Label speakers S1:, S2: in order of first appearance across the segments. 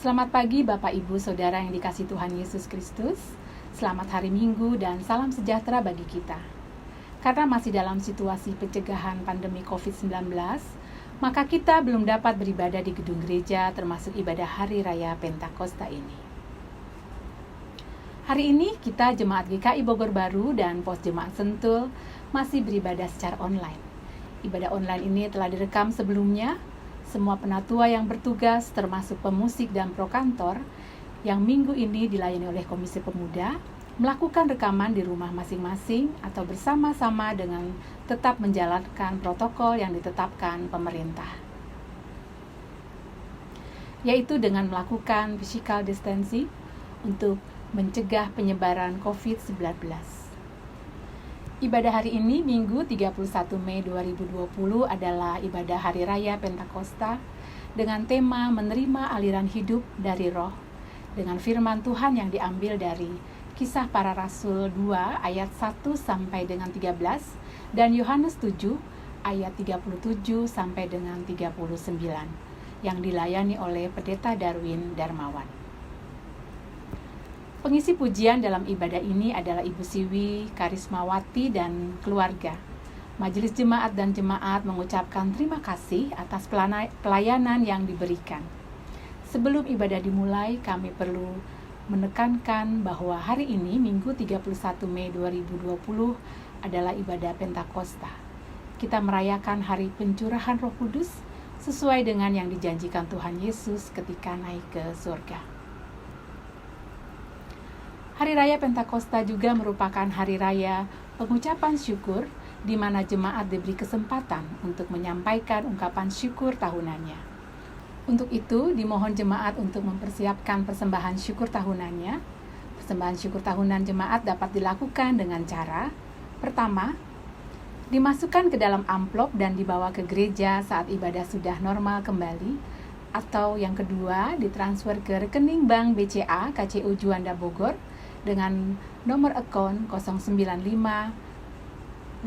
S1: Selamat pagi Bapak Ibu Saudara yang dikasihi Tuhan Yesus Kristus. Selamat hari Minggu dan salam sejahtera bagi kita. Karena masih dalam situasi pencegahan pandemi COVID-19, maka kita belum dapat beribadah di gedung gereja termasuk ibadah Hari Raya Pentakosta ini. Hari ini kita Jemaat GKI Bogor Baru dan Pos Jemaat Sentul masih beribadah secara online. Ibadah online ini telah direkam sebelumnya. Semua penatua yang bertugas termasuk pemusik dan prokantor yang minggu ini dilayani oleh Komisi Pemuda melakukan rekaman di rumah masing-masing atau bersama-sama dengan tetap menjalankan protokol yang ditetapkan pemerintah, yaitu dengan melakukan physical distancing untuk mencegah penyebaran COVID-19. Ibadah hari ini, Minggu 31 Mei 2020 adalah ibadah Hari Raya Pentakosta dengan tema menerima aliran hidup dari Roh dengan firman Tuhan yang diambil dari Kisah Para Rasul 2 ayat 1 sampai dengan 13 dan Yohanes 7 ayat 37 sampai dengan 39 yang dilayani oleh Pendeta Darwin Darmawan. Pengisi pujian dalam ibadah ini adalah Ibu Siwi, Karismawati, dan keluarga. Majelis Jemaat dan Jemaat mengucapkan terima kasih atas pelayanan yang diberikan. Sebelum ibadah dimulai, kami perlu menekankan bahwa hari ini, Minggu 31 Mei 2020, adalah ibadah Pentakosta. Kita merayakan hari pencurahan Roh Kudus sesuai dengan yang dijanjikan Tuhan Yesus ketika naik ke surga. Hari Raya Pentakosta juga merupakan hari raya pengucapan syukur di mana jemaat diberi kesempatan untuk menyampaikan ungkapan syukur tahunannya. Untuk itu, dimohon jemaat untuk mempersiapkan persembahan syukur tahunannya. Persembahan syukur tahunan jemaat dapat dilakukan dengan cara: pertama, dimasukkan ke dalam amplop dan dibawa ke gereja saat ibadah sudah normal kembali, atau yang kedua, ditransfer ke rekening Bank BCA KCU Juanda Bogor dengan nomor akun 095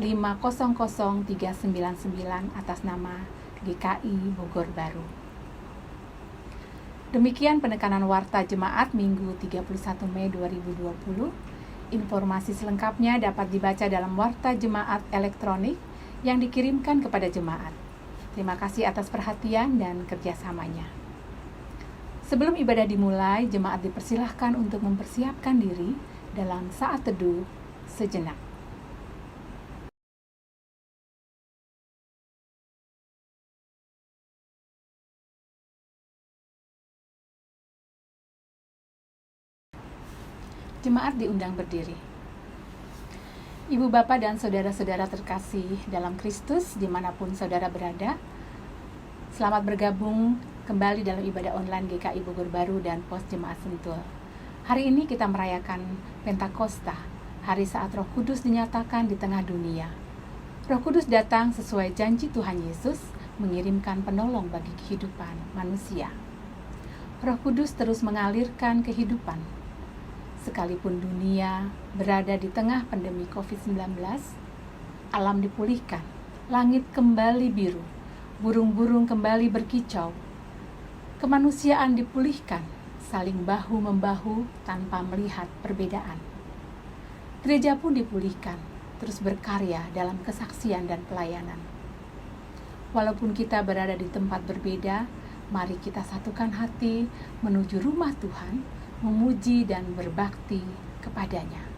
S1: 500 399 atas nama GKI Bogor Baru. Demikian penekanan warta jemaat Minggu 31 Mei 2020. Informasi selengkapnya dapat dibaca dalam warta jemaat elektronik yang dikirimkan kepada jemaat. Terima kasih atas perhatian dan kerjasamanya. Sebelum ibadah dimulai, jemaat dipersilahkan untuk mempersiapkan diri dalam saat teduh sejenak. Jemaat diundang berdiri. Ibu Bapak dan saudara-saudara terkasih dalam Kristus dimanapun saudara berada, selamat bergabung kembali dalam ibadah online GKI Bogor Baru dan Pos Jemaat Sentul. Hari ini kita merayakan Pentakosta, hari saat Roh Kudus dinyatakan di tengah dunia. Roh Kudus datang sesuai janji Tuhan Yesus mengirimkan penolong bagi kehidupan manusia. Roh Kudus terus mengalirkan kehidupan. Sekalipun dunia berada di tengah pandemi COVID-19, alam dipulihkan, langit kembali biru, burung-burung kembali berkicau, kemanusiaan dipulihkan, saling bahu-membahu tanpa melihat perbedaan. Gereja pun dipulihkan, terus berkarya dalam kesaksian dan pelayanan. Walaupun kita berada di tempat berbeda, mari kita satukan hati menuju rumah Tuhan, memuji dan berbakti kepadanya.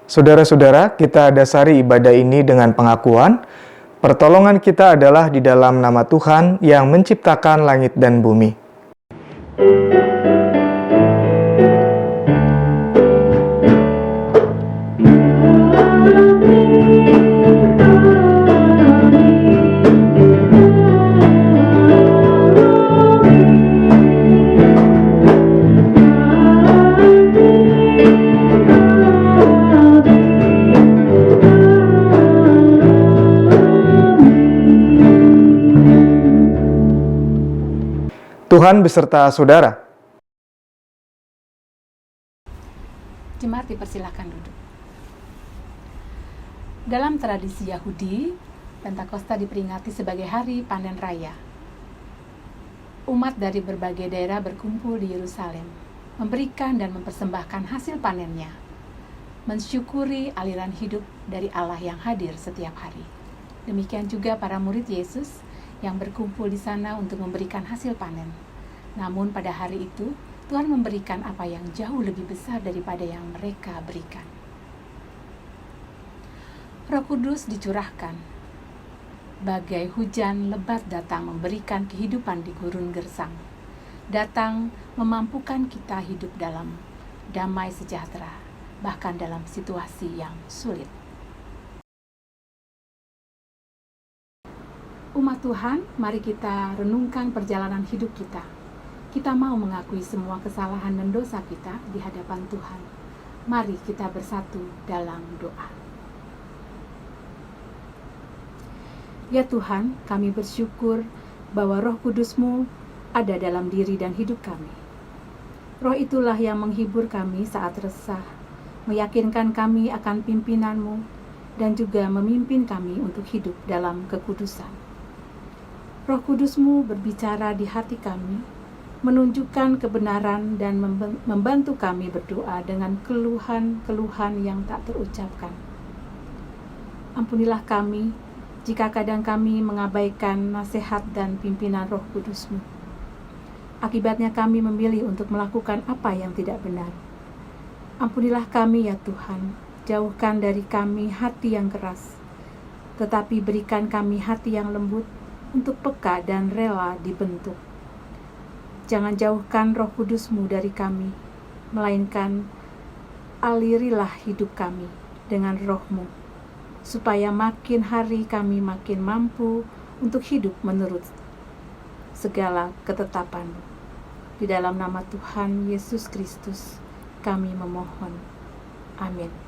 S2: Saudara-saudara, kita dasari ibadah ini dengan pengakuan, pertolongan kita adalah di dalam nama Tuhan yang menciptakan langit dan bumi. Tuhan beserta saudara.
S1: Jemaat dipersilahkan duduk. Dalam tradisi Yahudi, Pentakosta diperingati sebagai hari panen raya. Umat dari berbagai daerah berkumpul di Yerusalem, memberikan dan mempersembahkan hasil panennya, mensyukuri aliran hidup dari Allah yang hadir setiap hari. Demikian juga para murid Yesus yang berkumpul di sana untuk memberikan hasil panen. Namun pada hari itu, Tuhan memberikan apa yang jauh lebih besar daripada yang mereka berikan. Roh Kudus dicurahkan, bagai hujan lebat datang memberikan kehidupan di gurun gersang. Datang memampukan kita hidup dalam damai sejahtera, bahkan dalam situasi yang sulit. Umat Tuhan, mari kita renungkan perjalanan hidup kita. Kita mau mengakui semua kesalahan dan dosa kita di hadapan Tuhan. Mari kita bersatu dalam doa. Ya Tuhan, kami bersyukur bahwa Roh Kudus-Mu ada dalam diri dan hidup kami. Roh itulah yang menghibur kami saat resah, meyakinkan kami akan pimpinan-Mu, dan juga memimpin kami untuk hidup dalam kekudusan. Roh Kudus-Mu berbicara di hati kami, menunjukkan kebenaran dan membantu kami berdoa dengan keluhan-keluhan yang tak terucapkan. Ampunilah kami jika kadang kami mengabaikan nasihat dan pimpinan Roh Kudus-Mu. Akibatnya kami memilih untuk melakukan apa yang tidak benar. Ampunilah kami ya Tuhan, jauhkan dari kami hati yang keras, tetapi berikan kami hati yang lembut untuk peka dan rela dibentuk. Jangan jauhkan Roh Kudus-Mu dari kami, melainkan alirilah hidup kami dengan Roh-Mu, supaya makin hari kami makin mampu untuk hidup menurut segala ketetapan-Mu. Di dalam nama Tuhan Yesus Kristus, kami memohon. Amin.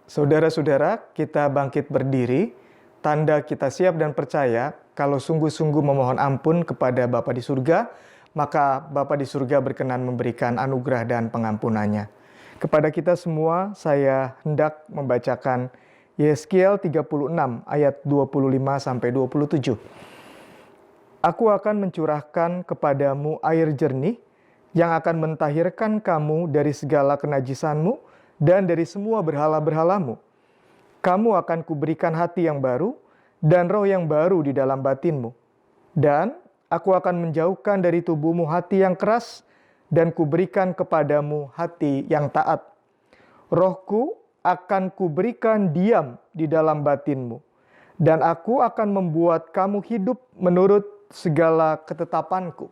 S2: Saudara-saudara, kita bangkit berdiri. Tanda kita siap dan percaya kalau sungguh-sungguh memohon ampun kepada Bapa di surga, maka Bapa di surga berkenan memberikan anugerah dan pengampunannya. Kepada kita semua, saya hendak membacakan Yeskiel 36 ayat 25-27. Aku akan mencurahkan kepadamu air jernih yang akan mentahirkan kamu dari segala kenajisanmu dan dari semua berhala-berhalamu. Kamu akan kuberikan hati yang baru dan roh yang baru di dalam batinmu. Dan aku akan menjauhkan dari tubuhmu hati yang keras dan kuberikan kepadamu hati yang taat. Rohku akan kuberikan diam di dalam batinmu. Dan aku akan membuat kamu hidup menurut segala ketetapanku.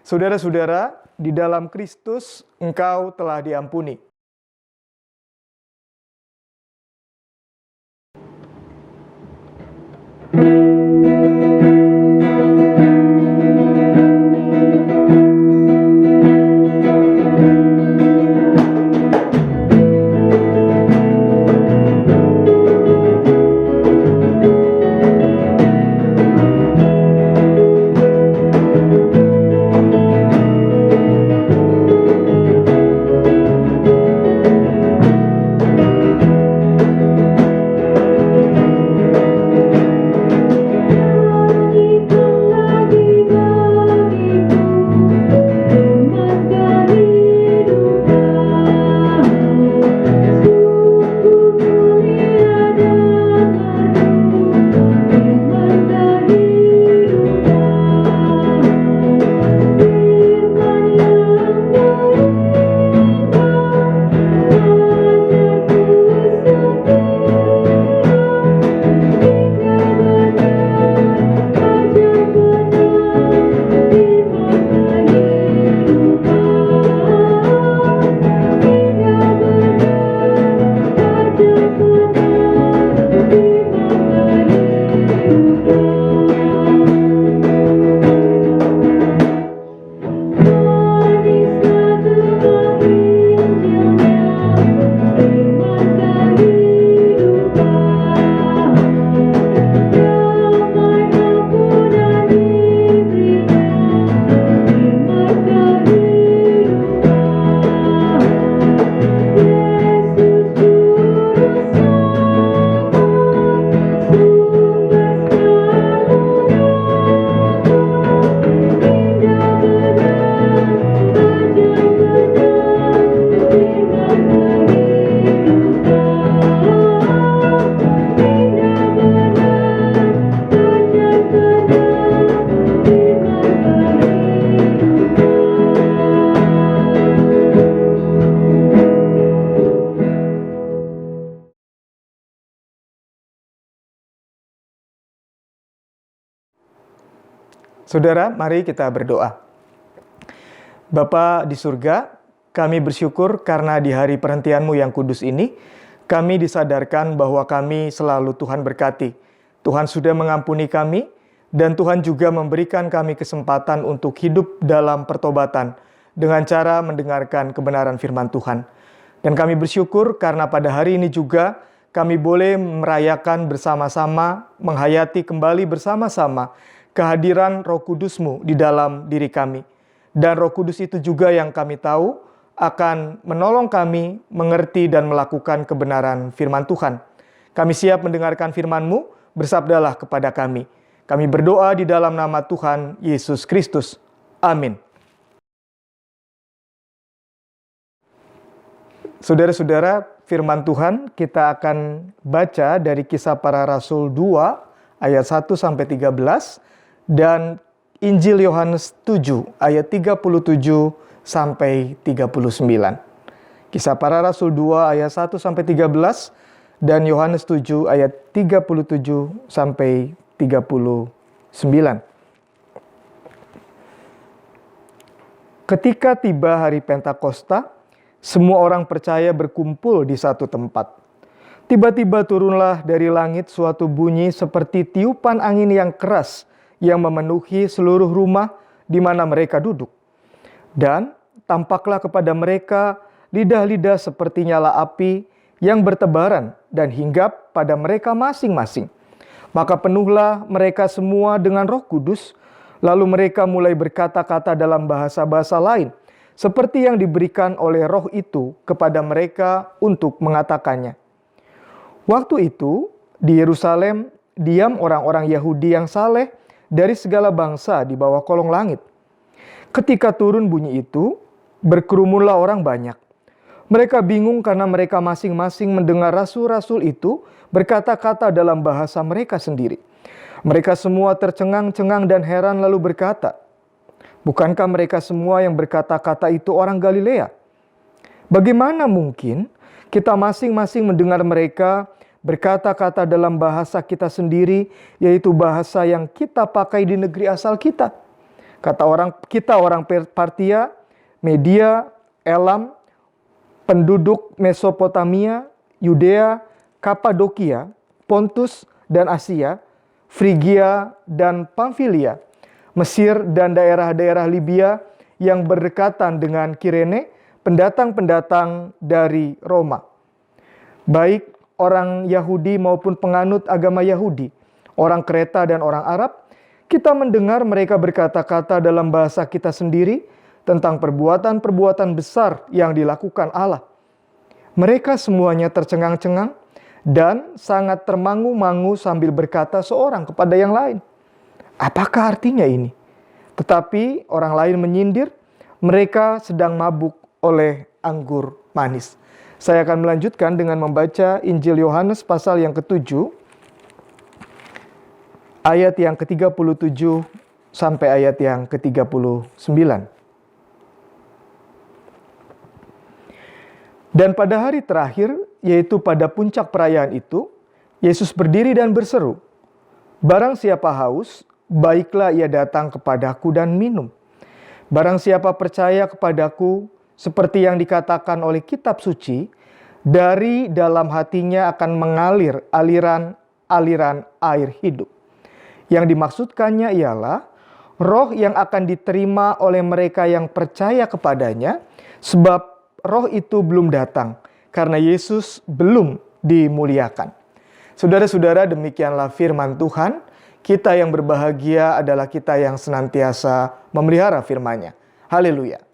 S2: Saudara-saudara, di dalam Kristus engkau telah diampuni. Saudara, mari kita berdoa. Bapa di surga, kami bersyukur karena di hari perhentian-Mu yang kudus ini, kami disadarkan bahwa kami selalu Tuhan berkati. Tuhan sudah mengampuni kami, dan Tuhan juga memberikan kami kesempatan untuk hidup dalam pertobatan dengan cara mendengarkan kebenaran firman Tuhan. Dan kami bersyukur karena pada hari ini juga kami boleh merayakan bersama-sama, menghayati kembali bersama-sama kehadiran Roh Kudus-Mu di dalam diri kami. Dan Roh Kudus itu juga yang kami tahu akan menolong kami mengerti dan melakukan kebenaran firman Tuhan. Kami siap mendengarkan firman-Mu, bersabdalah kepada kami. Kami berdoa di dalam nama Tuhan Yesus Kristus. Amin. Saudara-saudara, firman Tuhan kita akan baca dari Kisah Para Rasul 2 ayat 1 sampai 13 dan Injil Yohanes 7 ayat 37 sampai 39. Kisah Para Rasul 2 ayat 1 sampai 13 dan Yohanes 7 ayat 37 sampai 39. Ketika tiba hari Pentakosta, semua orang percaya berkumpul di satu tempat. Tiba-tiba turunlah dari langit suatu bunyi seperti tiupan angin yang keras yang memenuhi seluruh rumah di mana mereka duduk. Dan tampaklah kepada mereka lidah-lidah seperti nyala api yang bertebaran dan hinggap pada mereka masing-masing. Maka penuhlah mereka semua dengan Roh Kudus, lalu mereka mulai berkata-kata dalam bahasa-bahasa lain, seperti yang diberikan oleh Roh itu kepada mereka untuk mengatakannya. Waktu itu, di Yerusalem, diam orang-orang Yahudi yang saleh dari segala bangsa di bawah kolong langit. Ketika turun bunyi itu, berkerumunlah orang banyak. Mereka bingung karena mereka masing-masing mendengar rasul-rasul itu berkata-kata dalam bahasa mereka sendiri. Mereka semua tercengang-cengang dan heran lalu berkata, "Bukankah mereka semua yang berkata-kata itu orang Galilea? Bagaimana mungkin kita masing-masing mendengar mereka berkata-kata dalam bahasa kita sendiri, yaitu bahasa yang kita pakai di negeri asal kita?" Kata orang Partia, Media, Elam, penduduk Mesopotamia, Yudea, Kapadokia, Pontus dan Asia, Frigia dan Pamfilia, Mesir dan daerah-daerah Libya yang berdekatan dengan Kirene, pendatang-pendatang dari Roma. Baik orang Yahudi maupun penganut agama Yahudi, orang Kreta dan orang Arab, kita mendengar mereka berkata-kata dalam bahasa kita sendiri tentang perbuatan-perbuatan besar yang dilakukan Allah. Mereka semuanya tercengang-cengang dan sangat termangu-mangu sambil berkata seorang kepada yang lain, "Apakah artinya ini?" Tetapi orang lain menyindir, mereka sedang mabuk oleh anggur manis. Saya akan melanjutkan dengan membaca Injil Yohanes pasal yang ke-7, ayat yang ke-37 sampai ayat yang ke-39. Dan pada hari terakhir, yaitu pada puncak perayaan itu, Yesus berdiri dan berseru, "Barang siapa haus, baiklah ia datang kepadaku dan minum. Barang siapa percaya kepadaku, seperti yang dikatakan oleh kitab suci, dari dalam hatinya akan mengalir aliran-aliran air hidup." Yang dimaksudkannya ialah roh yang akan diterima oleh mereka yang percaya kepadanya, sebab roh itu belum datang karena Yesus belum dimuliakan. Saudara-saudara, demikianlah firman Tuhan. Kita yang berbahagia adalah kita yang senantiasa memelihara firman-Nya. Haleluya.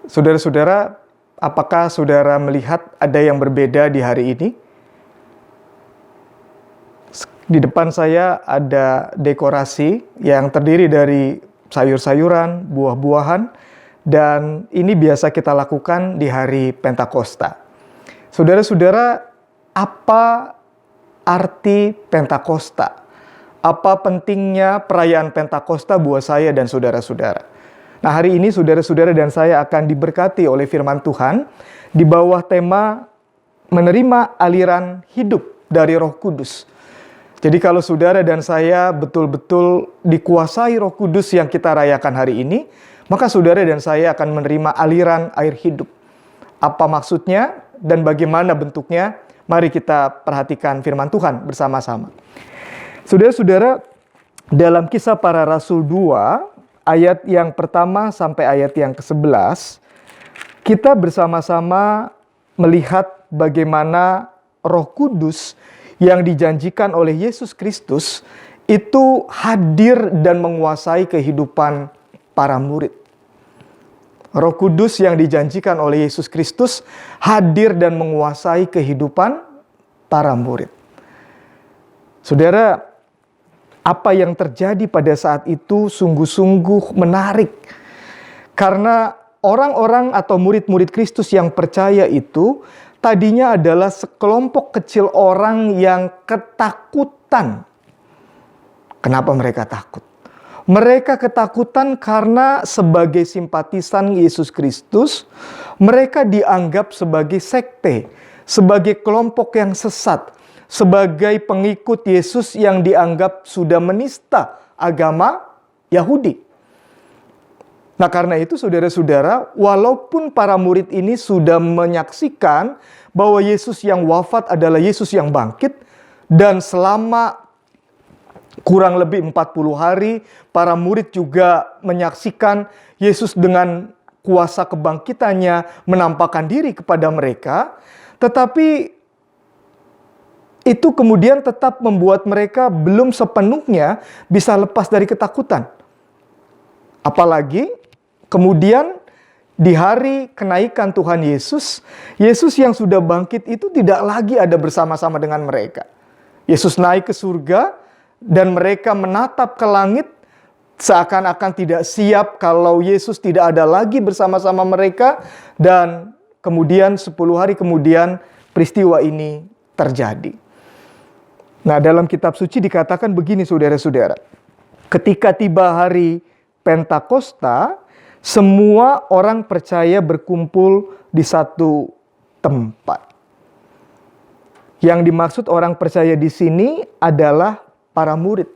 S2: Saudara-saudara, apakah saudara melihat ada yang berbeda di hari ini? Di depan saya ada dekorasi yang terdiri dari sayur-sayuran, buah-buahan, dan ini biasa kita lakukan di hari Pentakosta. Saudara-saudara, apa arti Pentakosta? Apa pentingnya perayaan Pentakosta buat saya dan saudara-saudara? Nah, hari ini saudara-saudara dan saya akan diberkati oleh firman Tuhan di bawah tema menerima aliran hidup dari Roh Kudus. Jadi kalau saudara dan saya betul-betul dikuasai Roh Kudus yang kita rayakan hari ini, maka saudara dan saya akan menerima aliran air hidup. Apa maksudnya dan bagaimana bentuknya? Mari kita perhatikan firman Tuhan bersama-sama. Saudara-saudara, dalam Kisah Para Rasul 2, ayat yang pertama sampai ayat yang ke-11, kita bersama-sama melihat bagaimana Roh Kudus yang dijanjikan oleh Yesus Kristus itu hadir dan menguasai kehidupan para murid. Roh Kudus yang dijanjikan oleh Yesus Kristus hadir dan menguasai kehidupan para murid. Saudara, apa yang terjadi pada saat itu sungguh-sungguh menarik. Karena orang-orang atau murid-murid Kristus yang percaya itu tadinya adalah sekelompok kecil orang yang ketakutan. Kenapa mereka takut? Mereka ketakutan karena sebagai simpatisan Yesus Kristus, mereka dianggap sebagai sekte, sebagai kelompok yang sesat, sebagai pengikut Yesus yang dianggap sudah menista agama Yahudi. Nah, karena itu saudara-saudara, walaupun para murid ini sudah menyaksikan bahwa Yesus yang wafat adalah Yesus yang bangkit, dan selama kurang lebih 40 hari, para murid juga menyaksikan Yesus dengan kuasa kebangkitannya menampakkan diri kepada mereka, tetapi itu kemudian tetap membuat mereka belum sepenuhnya bisa lepas dari ketakutan. Apalagi kemudian di hari kenaikan Tuhan Yesus, Yesus yang sudah bangkit itu tidak lagi ada bersama-sama dengan mereka. Yesus naik ke surga dan mereka menatap ke langit seakan-akan tidak siap kalau Yesus tidak ada lagi bersama-sama mereka. Dan kemudian 10 hari kemudian peristiwa ini terjadi. Nah, dalam kitab suci dikatakan begini saudara-saudara. Ketika tiba hari Pentakosta, semua orang percaya berkumpul di satu tempat. Yang dimaksud orang percaya di sini adalah para murid.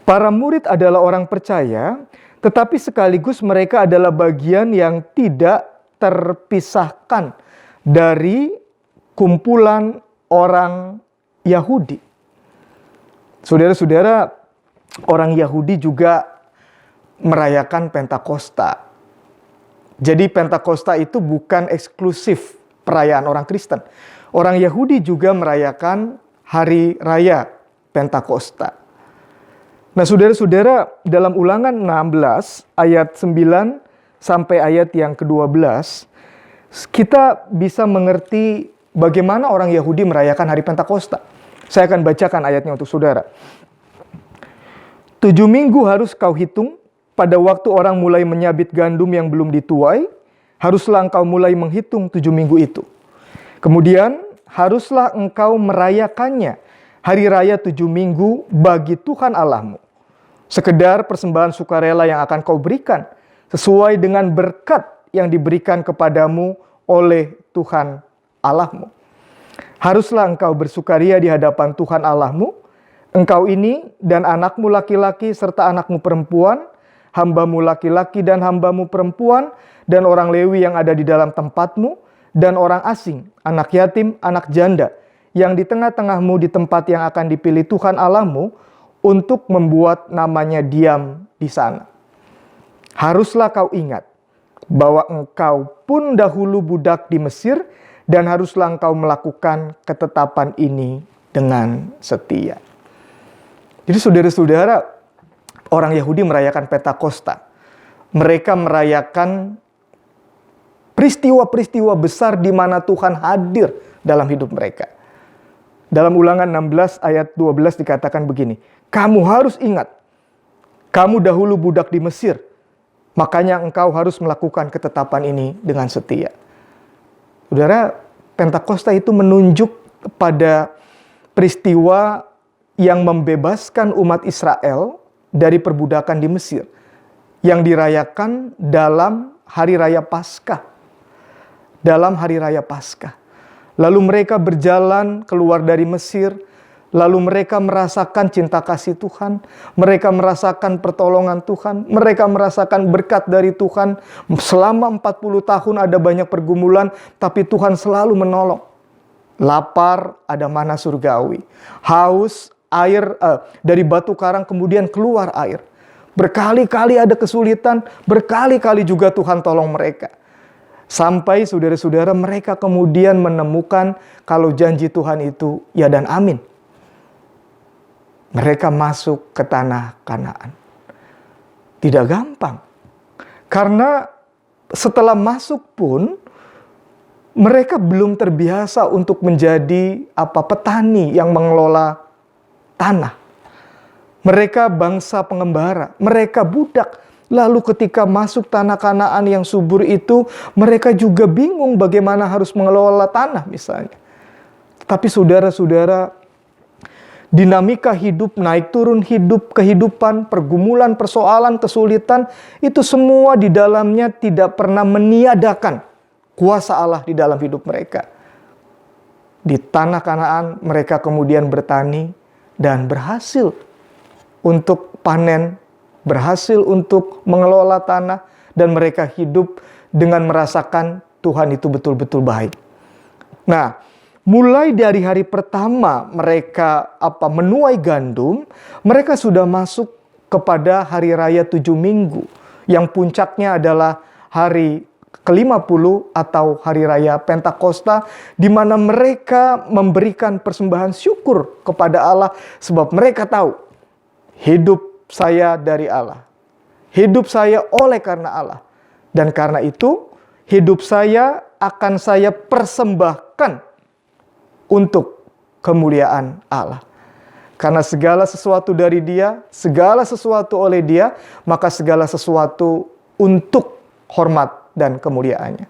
S2: Para murid adalah orang percaya, tetapi sekaligus mereka adalah bagian yang tidak terpisahkan dari kumpulan orang Yahudi. Saudara-saudara, orang Yahudi juga merayakan Pentakosta. Jadi Pentakosta itu bukan eksklusif perayaan orang Kristen. Orang Yahudi juga merayakan hari raya Pentakosta. Nah, saudara-saudara, dalam Ulangan 16 ayat 9 sampai ayat yang ke-12, kita bisa mengerti bagaimana orang Yahudi merayakan hari Pentakosta. Saya akan bacakan ayatnya untuk saudara. 7 minggu harus kau hitung, pada waktu orang mulai menyabit gandum yang belum dituai, haruslah engkau mulai menghitung 7 minggu itu. Kemudian haruslah engkau merayakannya, hari raya 7 minggu bagi Tuhan Allahmu. Sekedar persembahan sukarela yang akan kau berikan, sesuai dengan berkat yang diberikan kepadamu oleh Tuhan Allahmu. Haruslah engkau bersukaria di hadapan Tuhan Allahmu, engkau ini dan anakmu laki-laki serta anakmu perempuan, hambamu laki-laki dan hambamu perempuan, dan orang Lewi yang ada di dalam tempatmu, dan orang asing, anak yatim, anak janda, yang di tengah-tengahmu di tempat yang akan dipilih Tuhan Allahmu, untuk membuat namanya diam di sana. Haruslah kau ingat bahwa engkau pun dahulu budak di Mesir, dan haruslah engkau melakukan ketetapan ini dengan setia. Jadi saudara-saudara, orang Yahudi merayakan Pentakosta. Mereka merayakan peristiwa-peristiwa besar di mana Tuhan hadir dalam hidup mereka. Dalam Ulangan 16 ayat 12 dikatakan begini, kamu harus ingat, kamu dahulu budak di Mesir, makanya engkau harus melakukan ketetapan ini dengan setia. Saudara, Pentakosta itu menunjuk pada peristiwa yang membebaskan umat Israel dari perbudakan di Mesir, yang dirayakan dalam hari raya Paskah. Dalam hari raya Paskah. Lalu mereka berjalan keluar dari Mesir. Lalu mereka merasakan cinta kasih Tuhan. Mereka merasakan pertolongan Tuhan. Mereka merasakan berkat dari Tuhan. Selama 40 tahun ada banyak pergumulan, tapi Tuhan selalu menolong. Lapar, ada mana surgawi. Haus, air dari batu karang kemudian keluar air. Berkali-kali ada kesulitan, berkali-kali juga Tuhan tolong mereka. Sampai saudara-saudara mereka kemudian menemukan kalau janji Tuhan itu ya dan amin. Mereka masuk ke tanah Kanaan. Tidak gampang. Karena setelah masuk pun mereka belum terbiasa untuk menjadi petani yang mengelola tanah. Mereka bangsa pengembara, mereka budak. Lalu ketika masuk tanah Kanaan yang subur itu, mereka juga bingung bagaimana harus mengelola tanah misalnya. Tapi saudara-saudara, dinamika hidup, naik turun hidup, kehidupan, pergumulan, persoalan, kesulitan, itu semua di dalamnya tidak pernah meniadakan kuasa Allah di dalam hidup mereka. Di tanah Kanaan mereka kemudian bertani dan berhasil untuk panen, berhasil untuk mengelola tanah, dan mereka hidup dengan merasakan Tuhan itu betul-betul baik. Nah, mulai dari hari pertama mereka menuai gandum, mereka sudah masuk kepada hari raya 7 minggu. Yang puncaknya adalah hari ke-50 atau hari raya Pentakosta, di mana mereka memberikan persembahan syukur kepada Allah sebab mereka tahu hidup saya dari Allah. Hidup saya oleh karena Allah. Dan karena itu hidup saya akan saya persembahkan untuk kemuliaan Allah. Karena segala sesuatu dari Dia, segala sesuatu oleh Dia, maka segala sesuatu untuk hormat dan kemuliaannya.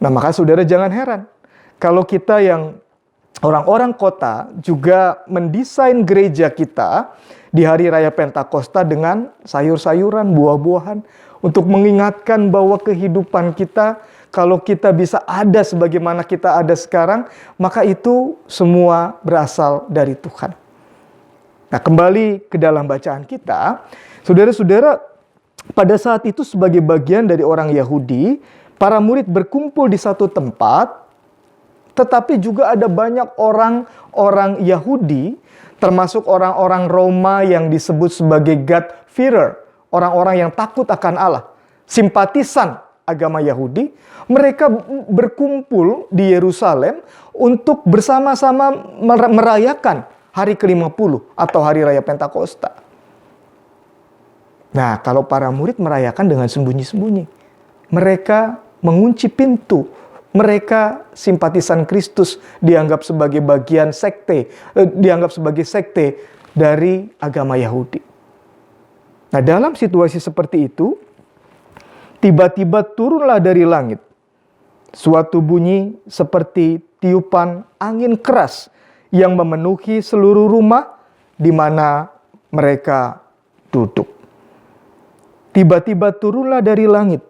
S2: Nah, maka saudara jangan heran kalau kita yang orang-orang kota juga mendesain gereja kita di hari raya Pentakosta dengan sayur-sayuran, buah-buahan, untuk mengingatkan bahwa kehidupan kita, kalau kita bisa ada sebagaimana kita ada sekarang, maka itu semua berasal dari Tuhan. Nah, kembali ke dalam bacaan kita, saudara-saudara, pada saat itu sebagai bagian dari orang Yahudi, para murid berkumpul di satu tempat, tetapi juga ada banyak orang-orang Yahudi, termasuk orang-orang Roma yang disebut sebagai God-fearer, orang-orang yang takut akan Allah, simpatisan agama Yahudi. Mereka berkumpul di Yerusalem untuk bersama-sama merayakan hari ke-50 atau hari raya Pentakosta. Nah, kalau para murid merayakan dengan sembunyi-sembunyi, mereka mengunci pintu. Mereka simpatisan Kristus, dianggap sebagai bagian sekte, dianggap sebagai sekte dari agama Yahudi. Nah, dalam situasi seperti itu, tiba-tiba turunlah dari langit suatu bunyi seperti tiupan angin keras yang memenuhi seluruh rumah di mana mereka duduk. Tiba-tiba turunlah dari langit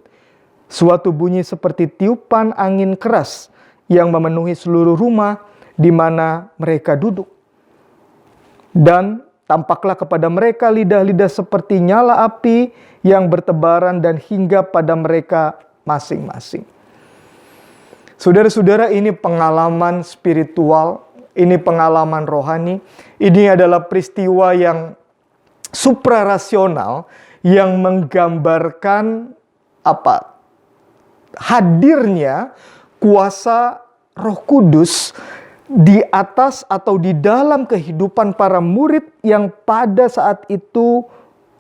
S2: suatu bunyi seperti tiupan angin keras yang memenuhi seluruh rumah di mana mereka duduk. Dan tampaklah kepada mereka lidah-lidah seperti nyala api yang bertebaran dan hinggap pada mereka masing-masing. Saudara-saudara, ini pengalaman spiritual, ini pengalaman rohani, ini adalah peristiwa yang suprarasional yang menggambarkan hadirnya kuasa Roh Kudus di atas atau di dalam kehidupan para murid yang pada saat itu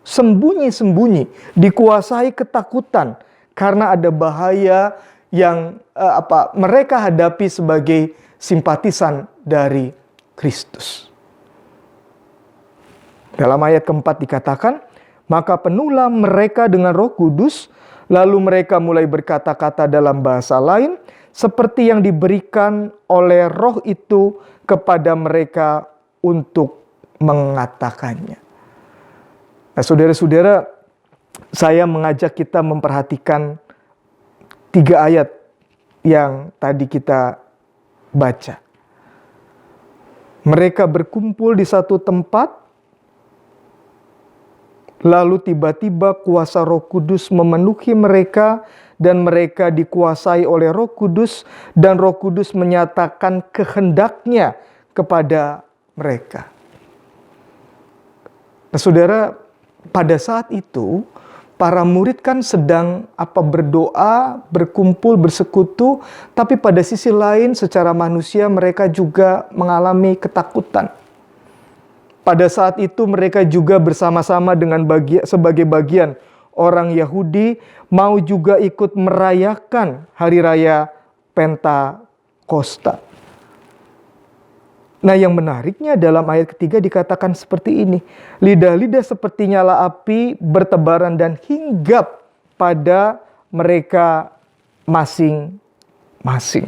S2: sembunyi-sembunyi, dikuasai ketakutan karena ada bahaya yang mereka hadapi sebagai simpatisan dari Kristus. Dalam ayat keempat dikatakan, maka penuhlah mereka dengan Roh Kudus, lalu mereka mulai berkata-kata dalam bahasa lain, seperti yang diberikan oleh Roh itu kepada mereka untuk mengatakannya. Nah, saudara-saudara, saya mengajak kita memperhatikan 3 ayat yang tadi kita baca. Mereka berkumpul di satu tempat, lalu tiba-tiba kuasa Roh Kudus memenuhi mereka dan mereka dikuasai oleh Roh Kudus dan Roh Kudus menyatakan kehendaknya kepada mereka. Nah, saudara, pada saat itu para murid kan sedang berdoa, berkumpul, bersekutu, tapi pada sisi lain secara manusia mereka juga mengalami ketakutan. Pada saat itu mereka juga bersama-sama dengan sebagai bagian orang Yahudi mau juga ikut merayakan hari raya Pentakosta. Nah, yang menariknya dalam ayat ketiga dikatakan seperti ini. Lidah-lidah seperti nyala api bertebaran dan hinggap pada mereka masing-masing.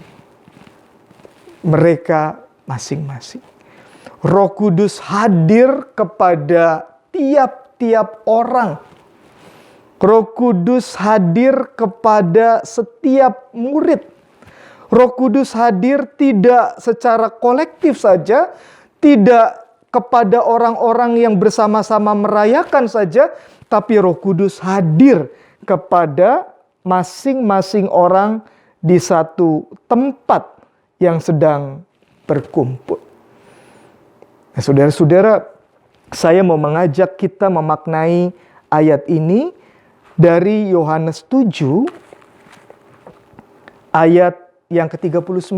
S2: Mereka masing-masing. Roh Kudus hadir kepada tiap-tiap orang. Roh Kudus hadir kepada setiap murid. Roh Kudus hadir tidak secara kolektif saja, tidak kepada orang-orang yang bersama-sama merayakan saja, tapi Roh Kudus hadir kepada masing-masing orang di satu tempat yang sedang berkumpul. Nah, saudara-saudara, saya mau mengajak kita memaknai ayat ini dari Yohanes 7 ayat yang ke-39.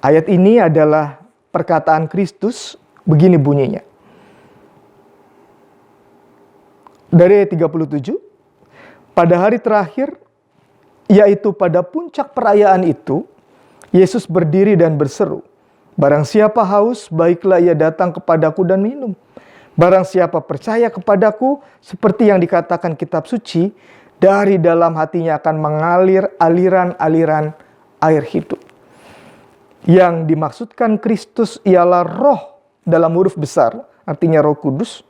S2: Ayat ini adalah perkataan Kristus, begini bunyinya. Dari ayat 37, pada hari terakhir, yaitu pada puncak perayaan itu, Yesus berdiri dan berseru, "Barang siapa haus, baiklah ia datang kepadaku dan minum. Barang siapa percaya kepadaku, seperti yang dikatakan kitab suci, dari dalam hatinya akan mengalir aliran-aliran air hidup." Yang dimaksudkan Kristus ialah roh dalam huruf besar, artinya Roh Kudus,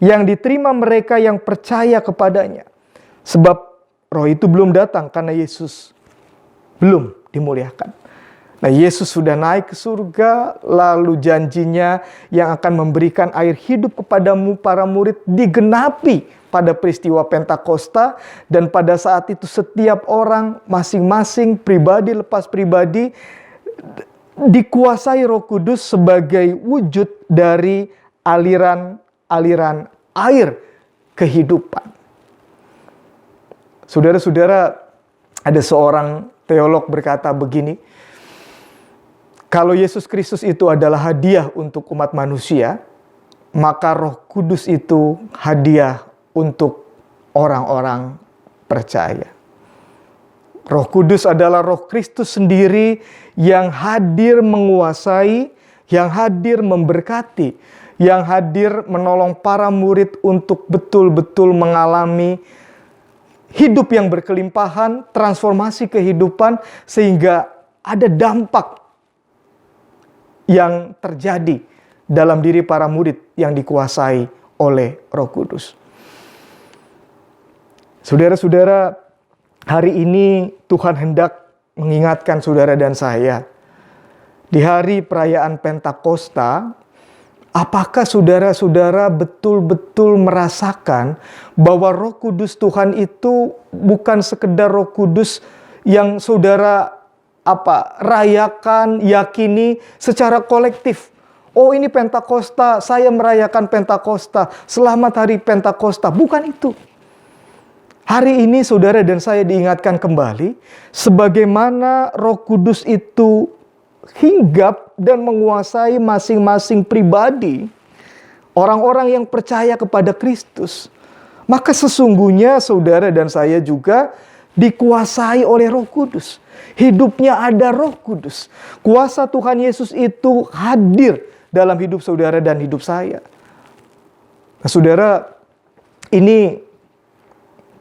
S2: yang diterima mereka yang percaya kepadanya. Sebab roh itu belum datang karena Yesus belum dimuliakan. Nah, Yesus sudah naik ke surga, lalu janjinya yang akan memberikan air hidup kepadamu para murid digenapi pada peristiwa Pentakosta, dan pada saat itu setiap orang masing-masing pribadi lepas pribadi dikuasai Roh Kudus sebagai wujud dari aliran-aliran air kehidupan. Saudara-saudara, ada seorang teolog berkata begini, kalau Yesus Kristus itu adalah hadiah untuk umat manusia, maka Roh Kudus itu hadiah untuk orang-orang percaya. Roh Kudus adalah Roh Kristus sendiri yang hadir menguasai, yang hadir memberkati, yang hadir menolong para murid untuk betul-betul mengalami hidup yang berkelimpahan, transformasi kehidupan, sehingga ada dampak yang terjadi dalam diri para murid yang dikuasai oleh Roh Kudus. Saudara-saudara, hari ini Tuhan hendak mengingatkan saudara dan saya. Di hari perayaan Pentakosta, apakah saudara-saudara betul-betul merasakan bahwa Roh Kudus Tuhan itu bukan sekedar Roh Kudus yang saudara rayakan, yakini secara kolektif. Oh, ini Pentakosta, saya merayakan Pentakosta, selamat hari Pentakosta. Bukan itu. Hari ini saudara dan saya diingatkan kembali sebagaimana Roh Kudus itu hinggap dan menguasai masing-masing pribadi orang-orang yang percaya kepada Kristus. Maka sesungguhnya saudara dan saya juga dikuasai oleh Roh Kudus. Hidupnya ada Roh Kudus. Kuasa Tuhan Yesus itu hadir dalam hidup saudara dan hidup saya. Nah, saudara, ini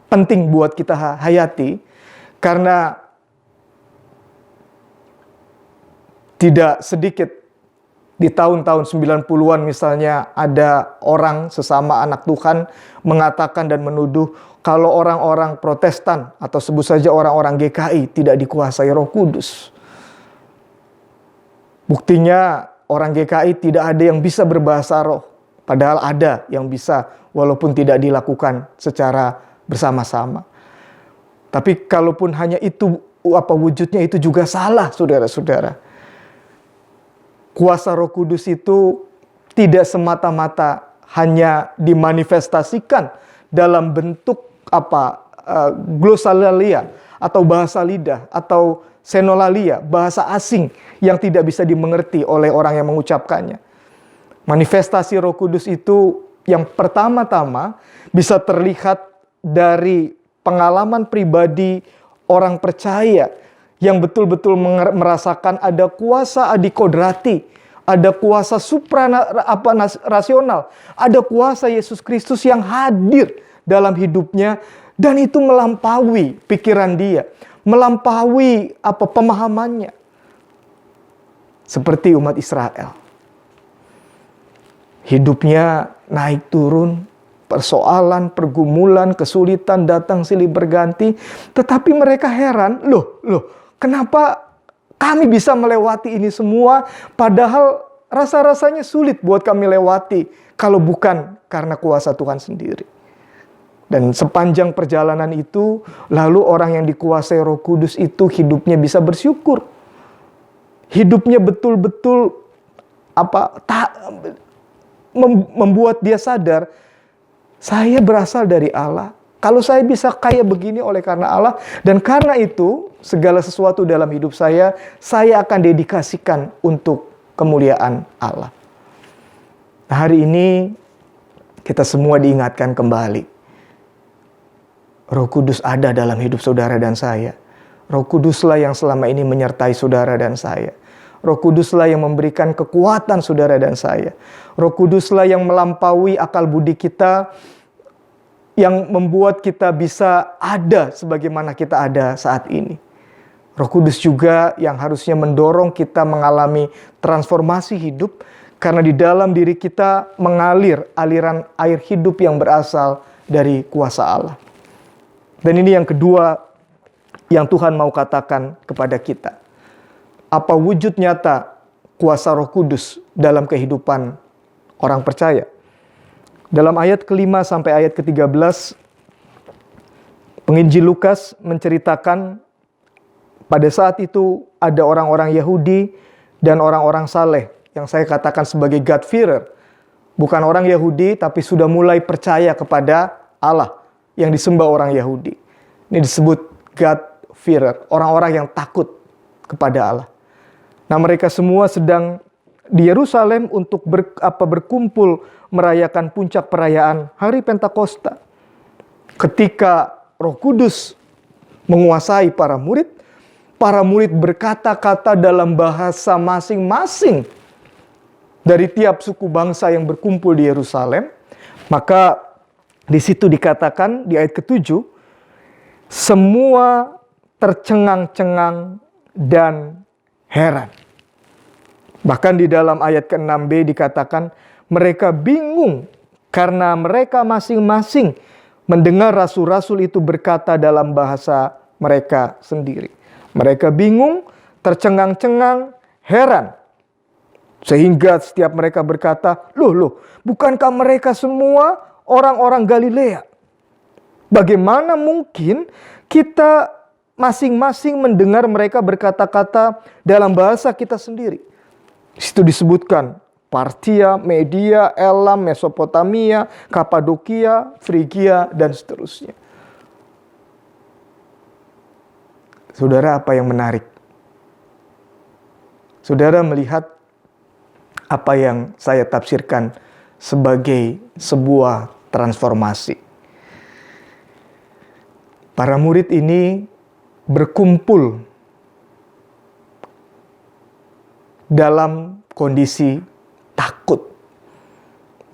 S2: penting buat kita hayati karena tidak sedikit di tahun-tahun 90-an misalnya ada orang sesama anak Tuhan mengatakan dan menuduh kalau orang-orang Protestan atau sebut saja orang-orang GKI tidak dikuasai Roh Kudus. Buktinya orang GKI tidak ada yang bisa berbahasa roh. Padahal ada yang bisa walaupun tidak dilakukan secara bersama-sama. Tapi kalaupun hanya itu wujudnya itu juga salah, saudara-saudara. Kuasa Roh Kudus itu tidak semata-mata hanya dimanifestasikan dalam bentuk glosolalia atau bahasa lidah atau senolalia, bahasa asing yang tidak bisa dimengerti oleh orang yang mengucapkannya. Manifestasi Roh Kudus itu yang pertama-tama bisa terlihat dari pengalaman pribadi orang percaya yang betul-betul merasakan ada kuasa adikodrati, ada kuasa rasional, ada kuasa Yesus Kristus yang hadir dalam hidupnya, dan itu melampaui pikiran dia, melampaui pemahamannya. Seperti umat Israel. Hidupnya naik turun, persoalan, pergumulan, kesulitan datang silih berganti. Tetapi mereka heran, loh, kenapa kami bisa melewati ini semua, padahal rasa-rasanya sulit buat kami lewati, kalau bukan karena kuasa Tuhan sendiri. Dan sepanjang perjalanan itu, lalu orang yang dikuasai Roh Kudus itu hidupnya bisa bersyukur. Hidupnya betul-betul membuat dia sadar, saya berasal dari Allah. Kalau saya bisa kaya begini oleh karena Allah, dan karena itu segala sesuatu dalam hidup saya akan dedikasikan untuk kemuliaan Allah. Nah, hari ini kita semua diingatkan kembali. Roh Kudus ada dalam hidup saudara dan saya. Roh Kuduslah yang selama ini menyertai saudara dan saya. Roh Kuduslah yang memberikan kekuatan saudara dan saya. Roh Kuduslah yang melampaui akal budi kita, yang membuat kita bisa ada sebagaimana kita ada saat ini. Roh Kudus juga yang harusnya mendorong kita mengalami transformasi hidup, karena di dalam diri kita mengalir aliran air hidup yang berasal dari kuasa Allah. Dan ini yang kedua yang Tuhan mau katakan kepada kita. Apa wujud nyata kuasa Roh Kudus dalam kehidupan orang percaya? Dalam ayat ke-5 sampai ayat ke-13, penginjil Lukas menceritakan pada saat itu ada orang-orang Yahudi dan orang-orang saleh yang saya katakan sebagai God-fearer. Bukan orang Yahudi tapi sudah mulai percaya kepada Allah yang disembah orang Yahudi. Ini disebut God-fearer, orang-orang yang takut kepada Allah. Nah, mereka semua sedang di Yerusalem untuk berkumpul merayakan puncak perayaan Hari Pentakosta. Ketika Roh Kudus menguasai para murid berkata-kata dalam bahasa masing-masing dari tiap suku bangsa yang berkumpul di Yerusalem. Maka di situ dikatakan di ayat ke-7, semua tercengang-cengang dan heran. Bahkan di dalam ayat ke-6b dikatakan mereka bingung karena mereka masing-masing mendengar rasul-rasul itu berkata dalam bahasa mereka sendiri. Mereka bingung, tercengang-cengang, heran. Sehingga setiap mereka berkata, loh, bukankah mereka semua orang-orang Galilea? Bagaimana mungkin kita masing-masing mendengar mereka berkata-kata dalam bahasa kita sendiri? Di situ disebutkan Partia, Media, Elam, Mesopotamia, Kapadokia, Frigia, dan seterusnya. Saudara, apa yang menarik? Saudara melihat apa yang saya tafsirkan sebagai sebuah transformasi. Para murid ini berkumpul dalam kondisi takut.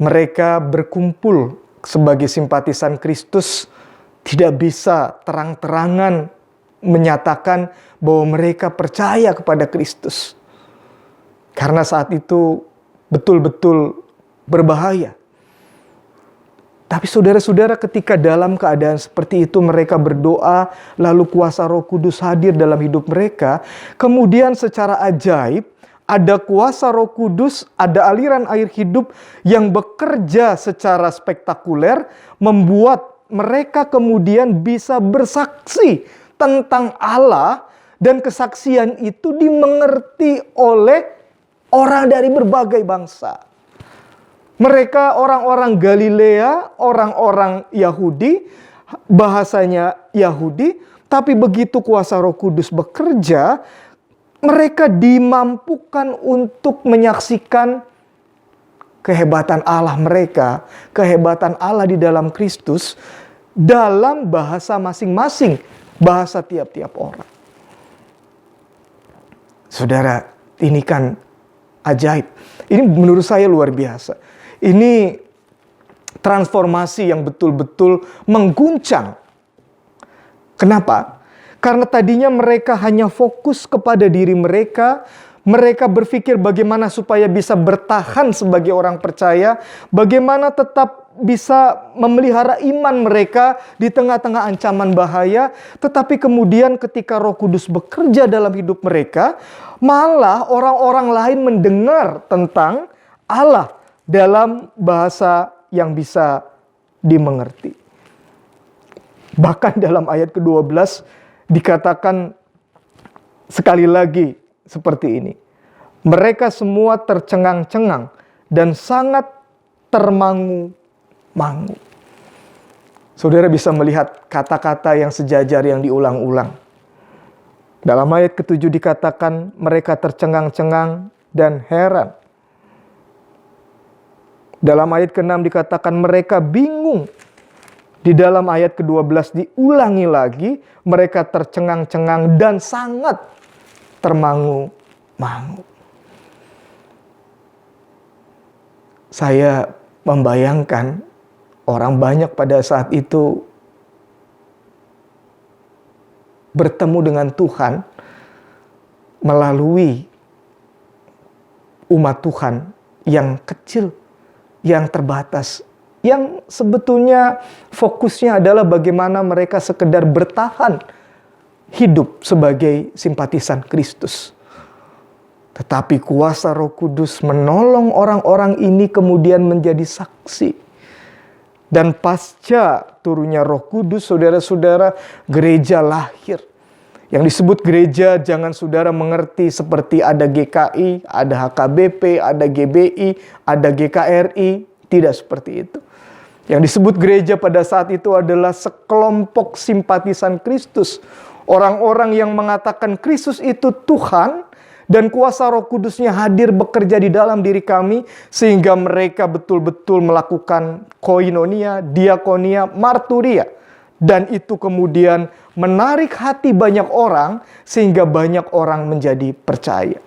S2: Mereka berkumpul sebagai simpatisan Kristus, tidak bisa terang-terangan menyatakan bahwa mereka percaya kepada Kristus. Karena saat itu betul-betul berbahaya. Tapi saudara-saudara, ketika dalam keadaan seperti itu mereka berdoa, lalu kuasa Roh Kudus hadir dalam hidup mereka, kemudian secara ajaib ada kuasa Roh Kudus, ada aliran air hidup yang bekerja secara spektakuler, membuat mereka kemudian bisa bersaksi tentang Allah, dan kesaksian itu dimengerti oleh orang dari berbagai bangsa. Mereka orang-orang Galilea, orang-orang Yahudi, bahasanya Yahudi, tapi begitu kuasa Roh Kudus bekerja, mereka dimampukan untuk menyaksikan kehebatan Allah mereka, kehebatan Allah di dalam Kristus, dalam bahasa masing-masing, bahasa tiap-tiap orang. Saudara, ini kan ajaib. Ini menurut saya luar biasa. Ini transformasi yang betul-betul mengguncang. Kenapa? Karena tadinya mereka hanya fokus kepada diri mereka. Mereka berpikir bagaimana supaya bisa bertahan sebagai orang percaya. Bagaimana tetap bisa memelihara iman mereka di tengah-tengah ancaman bahaya. Tetapi kemudian ketika Roh Kudus bekerja dalam hidup mereka, malah orang-orang lain mendengar tentang Allah dalam bahasa yang bisa dimengerti. Bahkan dalam ayat ke-12 dikatakan sekali lagi seperti ini. Mereka semua tercengang-cengang dan sangat termangu-mangu. Saudara bisa melihat kata-kata yang sejajar yang diulang-ulang. Dalam ayat ke-7 dikatakan mereka tercengang-cengang dan heran. Dalam ayat ke-6 dikatakan mereka bingung. Di dalam ayat ke-12 diulangi lagi, mereka tercengang-cengang dan sangat termangu-mangu. Saya membayangkan orang banyak pada saat itu bertemu dengan Tuhan melalui umat Tuhan yang kecil, yang terbatas, yang sebetulnya fokusnya adalah bagaimana mereka sekedar bertahan hidup sebagai simpatisan Kristus. Tetapi kuasa Roh Kudus menolong orang-orang ini kemudian menjadi saksi. Dan pasca turunnya Roh Kudus, saudara-saudara, gereja lahir. Yang disebut gereja, jangan saudara mengerti seperti ada GKI, ada HKBP, ada GBI, ada GKRI. Tidak seperti itu. Yang disebut gereja pada saat itu adalah sekelompok simpatisan Kristus. Orang-orang yang mengatakan Kristus itu Tuhan dan kuasa Roh Kudusnya hadir bekerja di dalam diri kami sehingga mereka betul-betul melakukan koinonia, diakonia, marturia. Dan itu kemudian menarik hati banyak orang sehingga banyak orang menjadi percaya.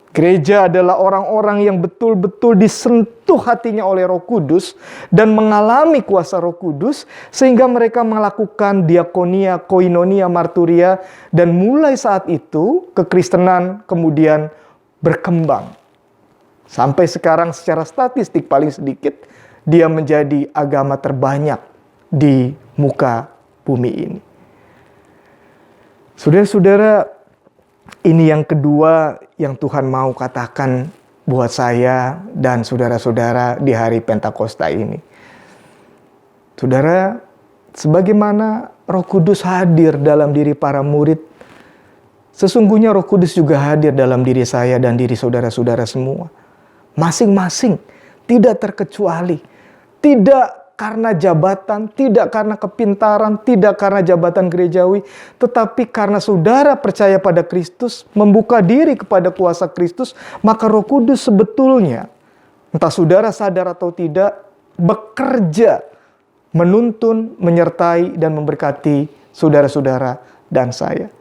S2: Gereja adalah orang-orang yang betul-betul disentuh hatinya oleh Roh Kudus dan mengalami kuasa Roh Kudus sehingga mereka melakukan diakonia, koinonia, marturia, dan mulai saat itu kekristenan kemudian berkembang. Sampai sekarang secara statistik paling sedikit dia menjadi agama terbanyak di muka bumi ini. Saudara-saudara, ini yang kedua yang Tuhan mau katakan buat saya dan saudara-saudara di hari Pentakosta ini. Saudara, sebagaimana Roh Kudus hadir dalam diri para murid, sesungguhnya Roh Kudus juga hadir dalam diri saya dan diri saudara-saudara semua. Masing-masing, tidak terkecuali. Tidak karena jabatan, tidak karena kepintaran, tidak karena jabatan gerejawi, tetapi karena saudara percaya pada Kristus, membuka diri kepada kuasa Kristus, maka Roh Kudus sebetulnya, entah saudara sadar atau tidak, bekerja, menuntun, menyertai, dan memberkati saudara-saudara dan saya.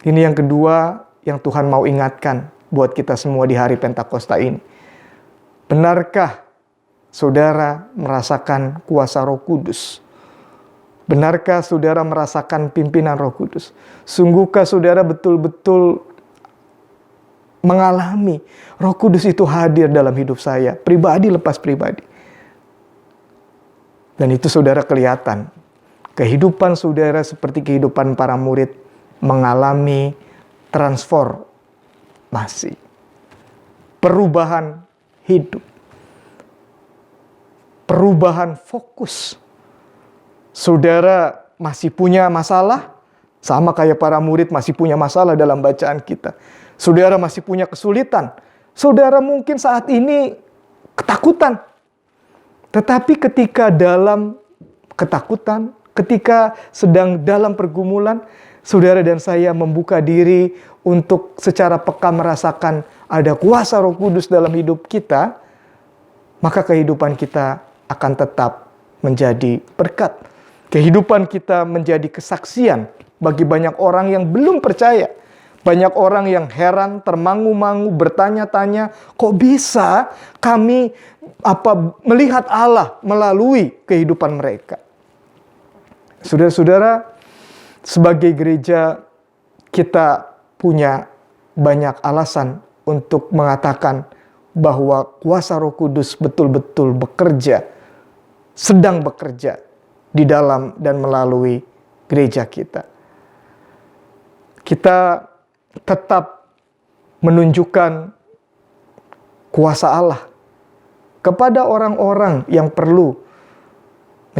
S2: Ini yang kedua yang Tuhan mau ingatkan buat kita semua di hari Pentakosta ini. Benarkah saudara merasakan kuasa Roh Kudus? Benarkah saudara merasakan pimpinan Roh Kudus? Sungguhkah saudara betul-betul mengalami Roh Kudus itu hadir dalam hidup saya, pribadi lepas pribadi? Dan itu saudara kelihatan. Kehidupan saudara seperti kehidupan para murid mengalami transformasi, perubahan hidup, perubahan fokus. Saudara masih punya masalah, sama kayak para murid masih punya masalah dalam bacaan kita. Saudara masih punya kesulitan. Saudara mungkin saat ini ketakutan. Tetapi ketika dalam ketakutan, ketika sedang dalam pergumulan, saudara dan saya membuka diri untuk secara peka merasakan ada kuasa Roh Kudus dalam hidup kita, maka kehidupan kita akan tetap menjadi berkat. Kehidupan kita menjadi kesaksian bagi banyak orang yang belum percaya. Banyak orang yang heran, termangu-mangu, bertanya-tanya, kok bisa kami melihat Allah melalui kehidupan mereka? Saudara-saudara, sebagai gereja kita punya banyak alasan untuk mengatakan bahwa kuasa Roh Kudus betul-betul bekerja, sedang bekerja di dalam dan melalui gereja kita. Kita tetap menunjukkan kuasa Allah kepada orang-orang yang perlu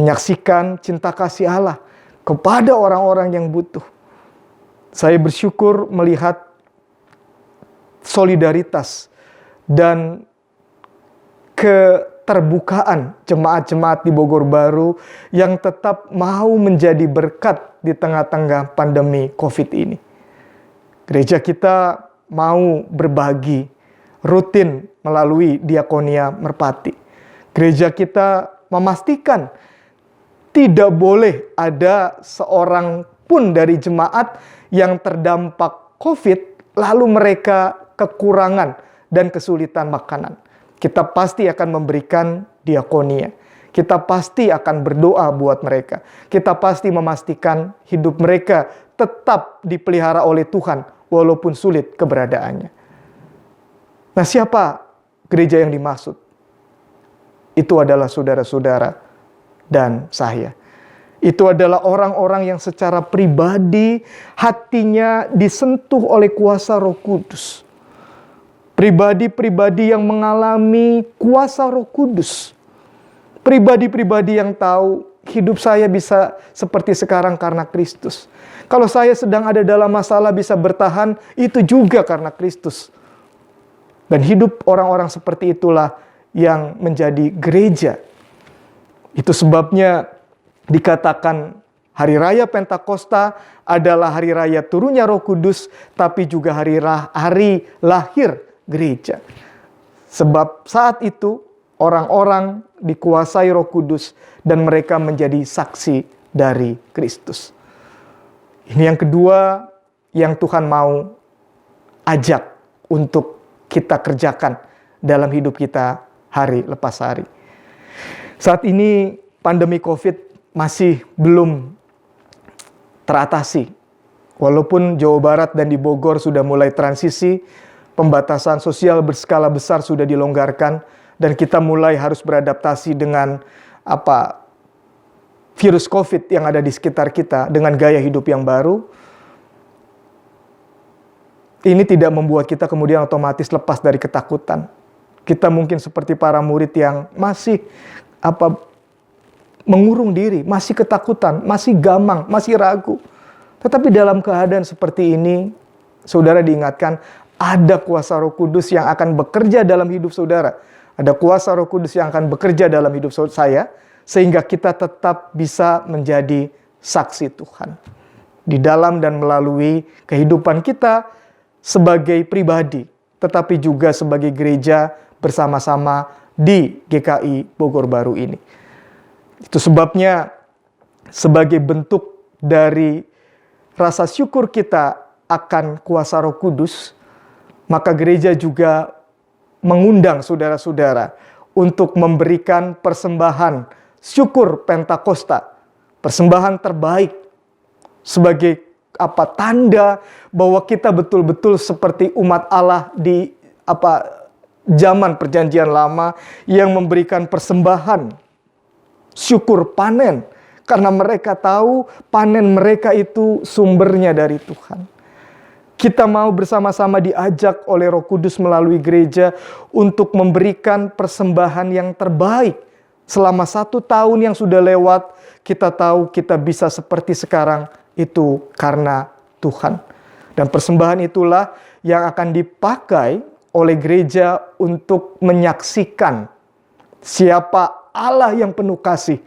S2: menyaksikan cinta kasih Allah kepada orang-orang yang butuh. Saya bersyukur melihat solidaritas dan keterbukaan jemaat-jemaat di Bogor Baru yang tetap mau menjadi berkat di tengah-tengah pandemi COVID ini. Gereja kita mau berbagi rutin melalui Diakonia Merpati. Gereja kita memastikan tidak boleh ada seorang pun dari jemaat yang terdampak COVID lalu mereka kekurangan dan kesulitan makanan. Kita pasti akan memberikan diakonia. Kita pasti akan berdoa buat mereka. Kita pasti memastikan hidup mereka tetap dipelihara oleh Tuhan walaupun sulit keberadaannya. Nah, siapa gereja yang dimaksud? Itu adalah saudara-saudara dan saya. Itu adalah orang-orang yang secara pribadi hatinya disentuh oleh kuasa Roh Kudus. Pribadi-pribadi yang mengalami kuasa Roh Kudus. Pribadi-pribadi yang tahu hidup saya bisa seperti sekarang karena Kristus. Kalau saya sedang ada dalam masalah bisa bertahan, itu juga karena Kristus. Dan hidup orang-orang seperti itulah yang menjadi gereja. Itu sebabnya dikatakan hari raya Pentakosta adalah hari raya turunnya Roh Kudus, tapi juga hari lahir gereja. Sebab saat itu orang-orang dikuasai Roh Kudus dan mereka menjadi saksi dari Kristus. Ini yang kedua yang Tuhan mau ajak untuk kita kerjakan dalam hidup kita hari lepas hari. Saat ini pandemi COVID masih belum teratasi. Walaupun Jawa Barat dan di Bogor sudah mulai transisi, pembatasan sosial berskala besar sudah dilonggarkan, dan kita mulai harus beradaptasi dengan virus COVID yang ada di sekitar kita dengan gaya hidup yang baru. Ini tidak membuat kita kemudian otomatis lepas dari ketakutan. Kita mungkin seperti para murid yang masih mengurung diri, masih ketakutan, masih gamang, masih ragu. Tetapi dalam keadaan seperti ini, saudara diingatkan ada kuasa Roh Kudus yang akan bekerja dalam hidup saudara. Ada kuasa Roh Kudus yang akan bekerja dalam hidup saya, sehingga kita tetap bisa menjadi saksi Tuhan. Di dalam dan melalui kehidupan kita sebagai pribadi, tetapi juga sebagai gereja bersama-sama di GKI Bogor Baru ini. Itu sebabnya sebagai bentuk dari rasa syukur kita akan kuasa Roh Kudus, maka gereja juga mengundang saudara-saudara untuk memberikan persembahan syukur Pentakosta, persembahan terbaik sebagai tanda bahwa kita betul-betul seperti umat Allah di zaman Perjanjian Lama yang memberikan persembahan syukur panen, karena mereka tahu panen mereka itu sumbernya dari Tuhan. Kita mau bersama-sama diajak oleh Roh Kudus melalui gereja untuk memberikan persembahan yang terbaik. Selama 1 tahun yang sudah lewat, kita tahu kita bisa seperti sekarang itu karena Tuhan. Dan persembahan itulah yang akan dipakai oleh gereja untuk menyaksikan siapa Allah yang penuh kasih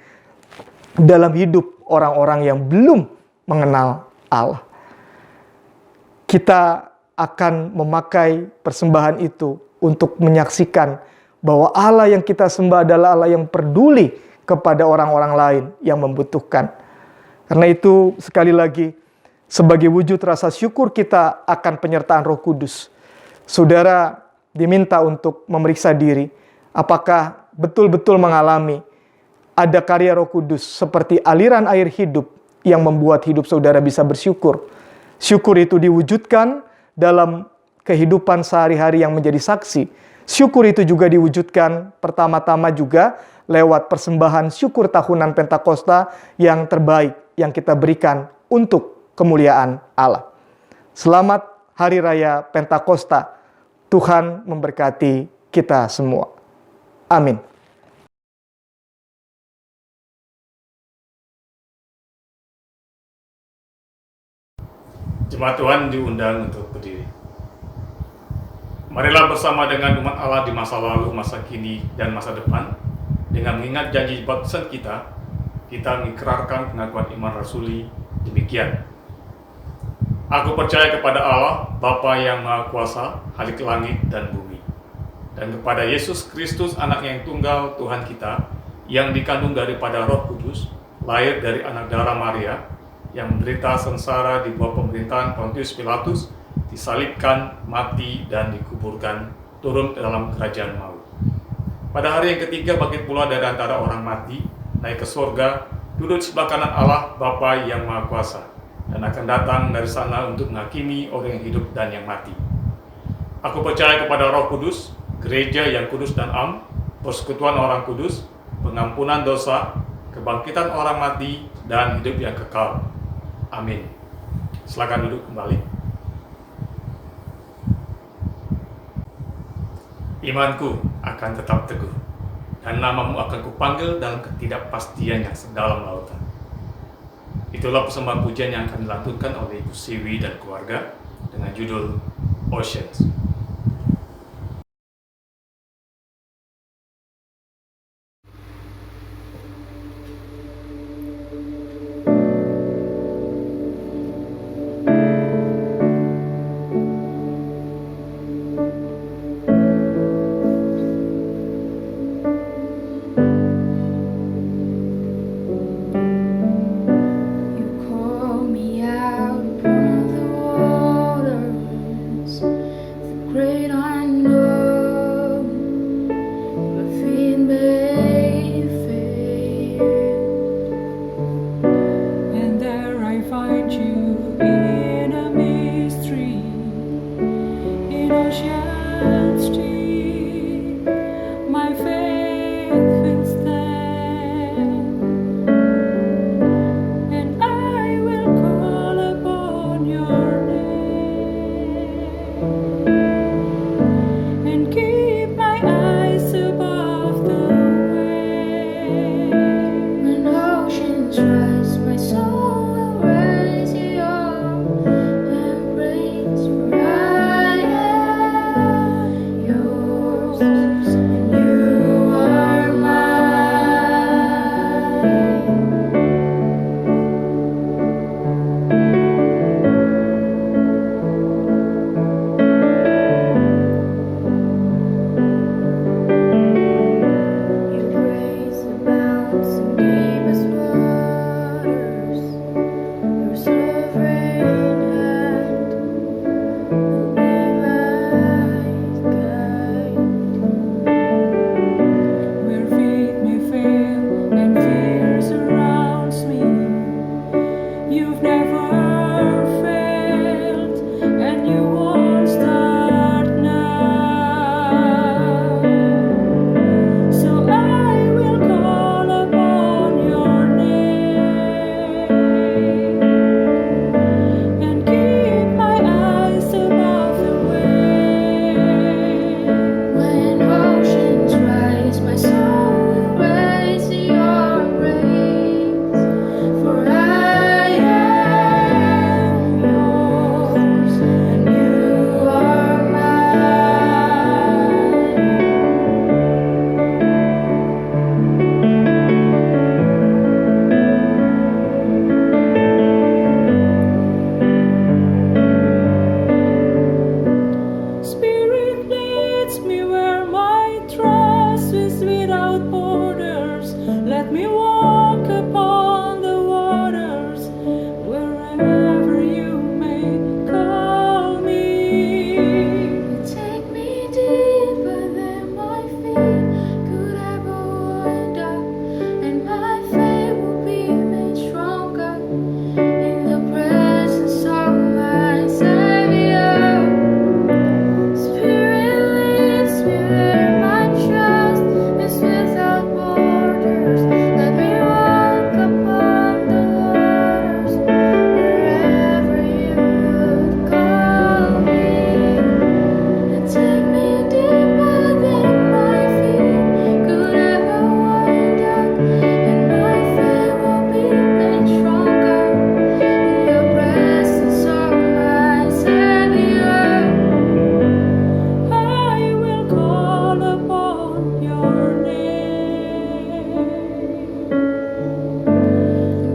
S2: dalam hidup orang-orang yang belum mengenal Allah. Kita akan memakai persembahan itu untuk menyaksikan bahwa Allah yang kita sembah adalah Allah yang peduli kepada orang-orang lain yang membutuhkan. Karena itu sekali lagi, sebagai wujud rasa syukur kita akan penyertaan Roh Kudus, saudara diminta untuk memeriksa diri, apakah betul-betul mengalami ada karya Roh Kudus seperti aliran air hidup yang membuat hidup saudara bisa bersyukur. Syukur itu diwujudkan dalam kehidupan sehari-hari yang menjadi saksi. Syukur itu juga diwujudkan pertama-tama juga lewat persembahan syukur tahunan Pentakosta yang terbaik yang kita berikan untuk kemuliaan Allah. Selamat Hari Raya Pentakosta. Tuhan memberkati kita semua. Amin.
S3: Jemaat Tuhan diundang untuk berdiri. Marilah bersama dengan umat Allah di masa lalu, masa kini, dan masa depan, dengan mengingat janji baptisan kita mengikrarkan pengakuan iman rasuli demikian. Aku percaya kepada Allah, Bapa yang Maha Kuasa, Khalik langit dan bumi, dan kepada Yesus Kristus, Anaknya yang tunggal, Tuhan kita, yang dikandung daripada Roh Kudus, lahir dari anak darah Maria, yang menderita sengsara di bawah pemerintahan Pontius Pilatus, disalibkan, mati, dan dikuburkan, turun ke dalam kerajaan maut. Pada hari yang ketiga bangkit pula dari antara orang mati, naik ke surga, duduk di sebelah kanan Allah Bapa yang Maha Kuasa, dan akan datang dari sana untuk menghakimi orang yang hidup dan yang mati. Aku percaya kepada Roh Kudus, gereja yang kudus dan am, persekutuan orang kudus, pengampunan dosa, kebangkitan orang mati, dan hidup yang kekal. Amin. Silakan duduk kembali. Imanku akan tetap teguh, dan namamu akan kupanggil dalam ketidakpastian yang sedalam lautan. Itulah persembahan pujian yang akan dilantunkan oleh Ibu Siwi dan keluarga dengan judul Oceans.
S4: You Let me walk upon the waters wherever you may call me.
S5: Take me deeper than my feet could ever wander, and my faith will be made stronger in the presence of my Savior. Spirit leads me where my trust is without borders. Let me walk upon the waters wherever you would call me. And take me deeper than my feet could ever wander, and my faith will be made stronger in the presence of my Savior.
S4: I will call upon your name.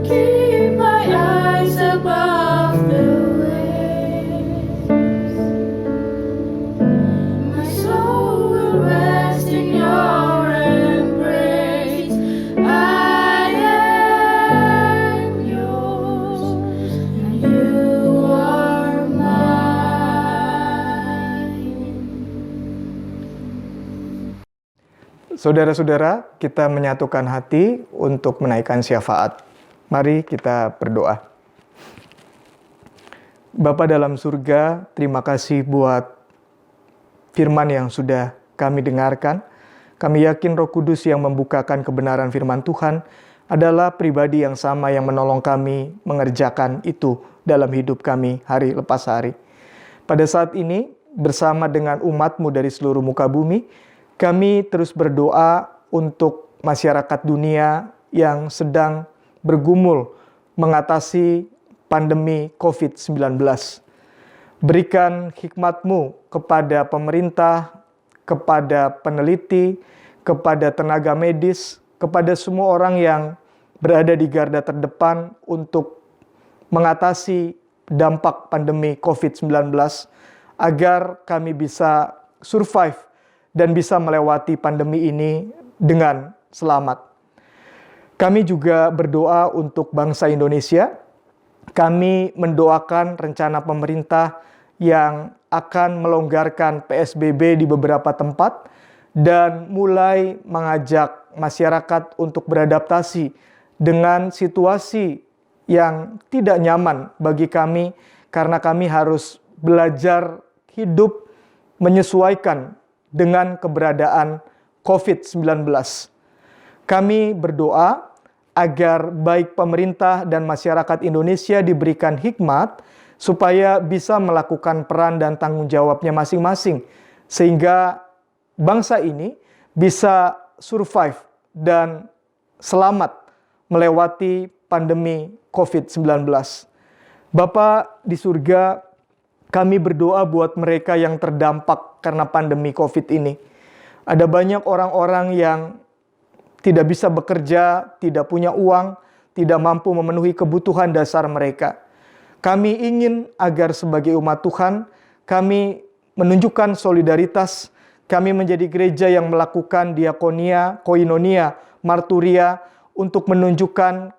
S5: Keep my eyes above the waves. My soul will rest in your embrace. I am yours, and you are mine.
S2: Saudara-saudara, kita menyatukan hati untuk menaikkan syafaat. Mari kita berdoa. Bapa dalam surga, terima kasih buat firman yang sudah kami dengarkan. Kami yakin Roh Kudus yang membukakan kebenaran firman Tuhan adalah pribadi yang sama yang menolong kami mengerjakan itu dalam hidup kami hari lepas hari. Pada saat ini, bersama dengan umat-Mu dari seluruh muka bumi, kami terus berdoa untuk masyarakat dunia yang sedang bergumul mengatasi pandemi COVID-19. Berikan hikmat-Mu kepada pemerintah, kepada peneliti, kepada tenaga medis, kepada semua orang yang berada di garda terdepan untuk mengatasi dampak pandemi COVID-19 agar kami bisa survive dan bisa melewati pandemi ini dengan selamat. Kami juga berdoa untuk bangsa Indonesia. Kami mendoakan rencana pemerintah yang akan melonggarkan PSBB di beberapa tempat dan mulai mengajak masyarakat untuk beradaptasi dengan situasi yang tidak nyaman bagi kami karena kami harus belajar hidup menyesuaikan dengan keberadaan COVID-19. Kami berdoa agar baik pemerintah dan masyarakat Indonesia diberikan hikmat supaya bisa melakukan peran dan tanggung jawabnya masing-masing sehingga bangsa ini bisa survive dan selamat melewati pandemi COVID-19. Bapa di surga, kami berdoa buat mereka yang terdampak karena pandemi COVID ini. Ada banyak orang-orang yang tidak bisa bekerja, tidak punya uang, tidak mampu memenuhi kebutuhan dasar mereka. Kami ingin agar sebagai umat Tuhan, kami menunjukkan solidaritas, kami menjadi gereja yang melakukan diakonia, koinonia, marturia, untuk menunjukkan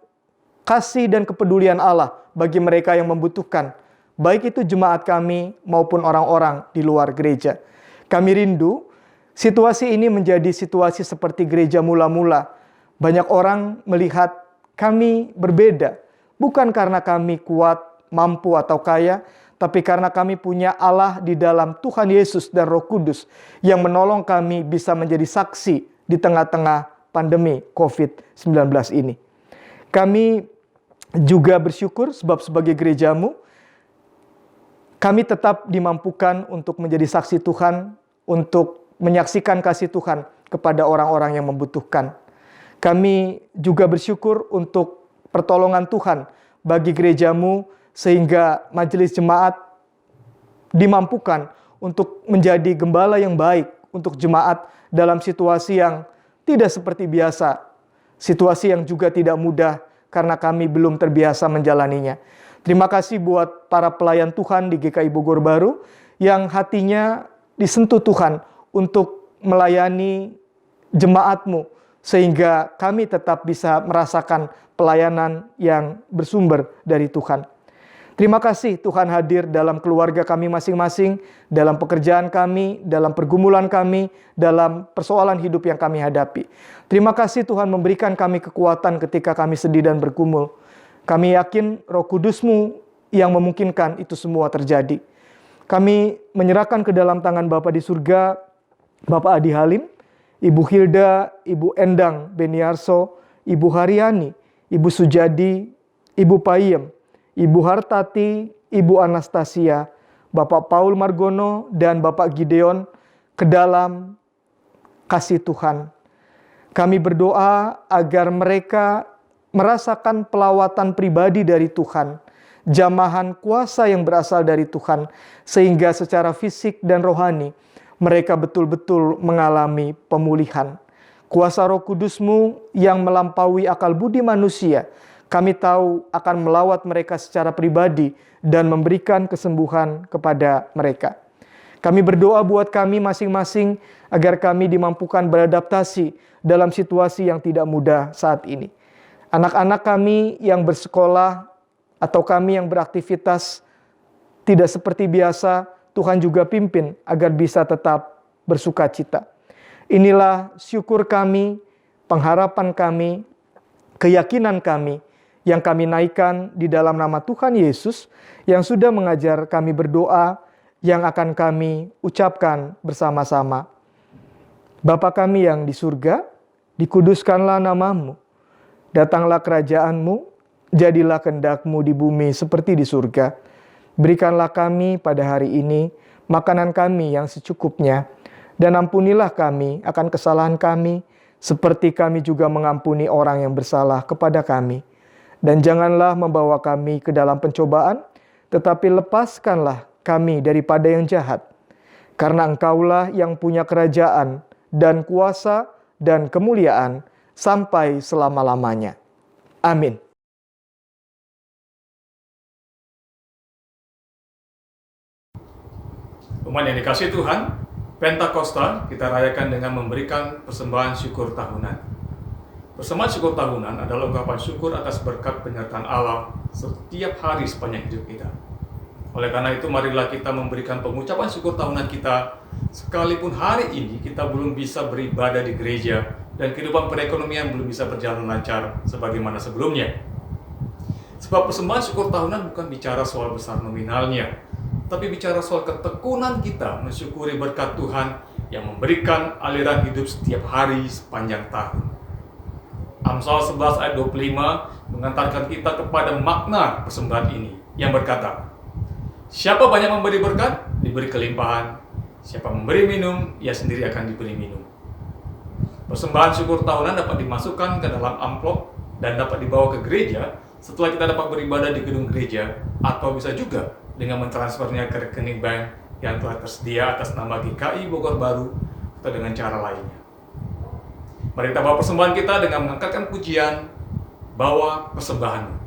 S2: kasih dan kepedulian Allah bagi mereka yang membutuhkan, baik itu jemaat kami maupun orang-orang di luar gereja. Kami rindu situasi ini menjadi situasi seperti gereja mula-mula. Banyak orang melihat kami berbeda, bukan karena kami kuat, mampu atau kaya, tapi karena kami punya Allah di dalam Tuhan Yesus dan Roh Kudus yang menolong kami bisa menjadi saksi di tengah-tengah pandemi COVID-19 ini. Kami juga bersyukur sebab sebagai gereja-Mu, kami tetap dimampukan untuk menjadi saksi Tuhan, untuk menyaksikan kasih Tuhan kepada orang-orang yang membutuhkan. Kami juga bersyukur untuk pertolongan Tuhan bagi gereja-Mu sehingga majelis jemaat dimampukan untuk menjadi gembala yang baik untuk jemaat dalam situasi yang tidak seperti biasa, situasi yang juga tidak mudah karena kami belum terbiasa menjalaninya. Terima kasih buat para pelayan Tuhan di GKI Bogor Baru yang hatinya disentuh Tuhan untuk melayani jemaat-Mu sehingga kami tetap bisa merasakan pelayanan yang bersumber dari Tuhan. Terima kasih Tuhan hadir dalam keluarga kami masing-masing, dalam pekerjaan kami, dalam pergumulan kami, dalam persoalan hidup yang kami hadapi. Terima kasih Tuhan memberikan kami kekuatan ketika kami sedih dan bergumul. Kami yakin Roh Kudus-Mu yang memungkinkan itu semua terjadi. Kami menyerahkan ke dalam tangan Bapa di surga, Bapak Adi Halim, Ibu Hilda, Ibu Endang Beniarso, Ibu Haryani, Ibu Sujadi, Ibu Payem, Ibu Hartati, Ibu Anastasia, Bapak Paul Margono, dan Bapak Gideon ke dalam kasih Tuhan. Kami berdoa agar mereka merasakan pelawatan pribadi dari Tuhan, jamahan kuasa yang berasal dari Tuhan, sehingga secara fisik dan rohani mereka betul-betul mengalami pemulihan. Kuasa Roh Kudus-Mu yang melampaui akal budi manusia, kami tahu akan melawat mereka secara pribadi dan memberikan kesembuhan kepada mereka. Kami berdoa buat kami masing-masing agar kami dimampukan beradaptasi dalam situasi yang tidak mudah saat ini. Anak-anak kami yang bersekolah atau kami yang beraktivitas tidak seperti biasa, Tuhan juga pimpin agar bisa tetap bersuka cita. Inilah syukur kami, pengharapan kami, keyakinan kami, yang kami naikkan di dalam nama Tuhan Yesus yang sudah mengajar kami berdoa, yang akan kami ucapkan bersama-sama. Bapa kami yang di surga, dikuduskanlah nama-Mu. Datanglah kerajaan-Mu, jadilah kehendak-Mu di bumi seperti di surga. Berikanlah kami pada hari ini makanan kami yang secukupnya, dan ampunilah kami akan kesalahan kami, seperti kami juga mengampuni orang yang bersalah kepada kami. Dan janganlah membawa kami ke dalam pencobaan, tetapi lepaskanlah kami daripada yang jahat. Karena Engkaulah yang punya kerajaan dan kuasa dan kemuliaan sampai selama-lamanya. Amin.
S3: Umat yang dikasihi Tuhan, Pentakosta kita rayakan dengan memberikan persembahan syukur tahunan. Persembahan syukur tahunan adalah ungkapan syukur atas berkat penyertaan Allah setiap hari sepanjang hidup kita. Oleh karena itu, marilah kita memberikan pengucapan syukur tahunan kita, sekalipun hari ini kita belum bisa beribadah di gereja dan kehidupan perekonomian belum bisa berjalan lancar sebagaimana sebelumnya. Sebab persembahan syukur tahunan bukan bicara soal besar nominalnya, tapi bicara soal ketekunan kita mensyukuri berkat Tuhan yang memberikan aliran hidup setiap hari sepanjang tahun. Amsal 11 ayat 25 mengantarkan kita kepada makna persembahan ini yang berkata, siapa banyak memberi berkat, diberi kelimpahan. Siapa memberi minum, ia sendiri akan diberi minum. Persembahan syukur tahunan dapat dimasukkan ke dalam amplop dan dapat dibawa ke gereja setelah kita dapat beribadah di gedung gereja, atau bisa juga dengan mentransfernya ke rekening bank yang telah tersedia atas nama GKI Bogor Baru atau dengan cara lainnya. Mari kita bawa persembahan kita dengan mengangkatkan pujian, bawa persembahan.
S5: Dalam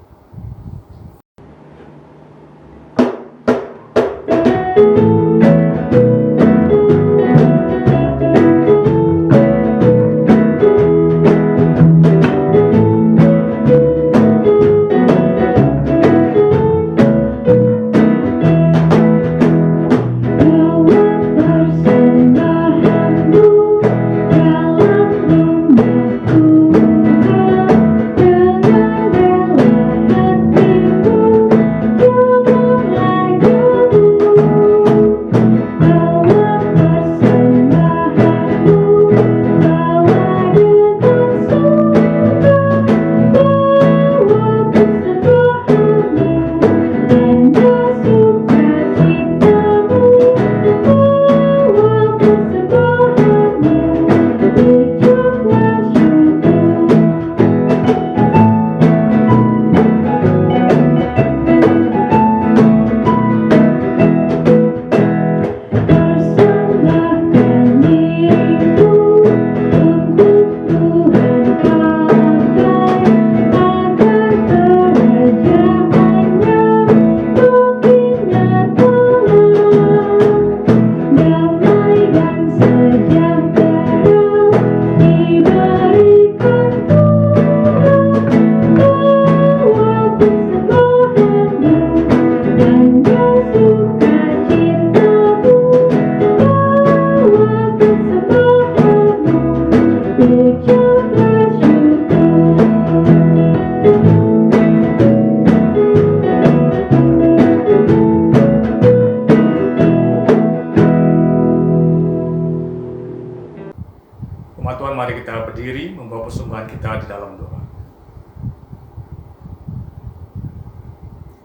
S3: Bapak Tuhan, mari kita berdiri membawa persembahan kita di dalam doa.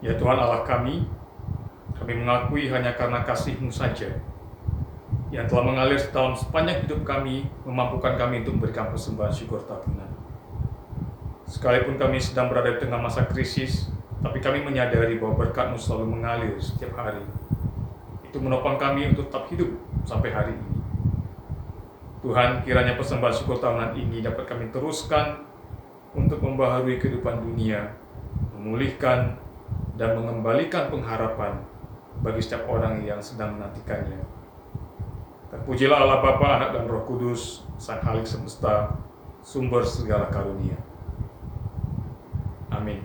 S3: Ya Tuhan Allah kami mengakui hanya karena kasih-Mu saja yang telah mengalir setahun sepanjang hidup kami, memampukan kami untuk memberikan persembahan syukur tahunan. Sekalipun kami sedang berada di tengah masa krisis, tapi kami menyadari bahwa berkat-Mu selalu mengalir setiap hari. Itu menopang kami untuk tetap hidup sampai hari ini. Tuhan, kiranya persembahan syukur tahunan ini dapat kami teruskan untuk membaharui kehidupan dunia, memulihkan dan mengembalikan pengharapan bagi setiap orang yang sedang menantikannya. Terpujilah Allah Bapa, Anak dan Roh Kudus, Sang Khalik semesta, sumber segala karunia. Amin.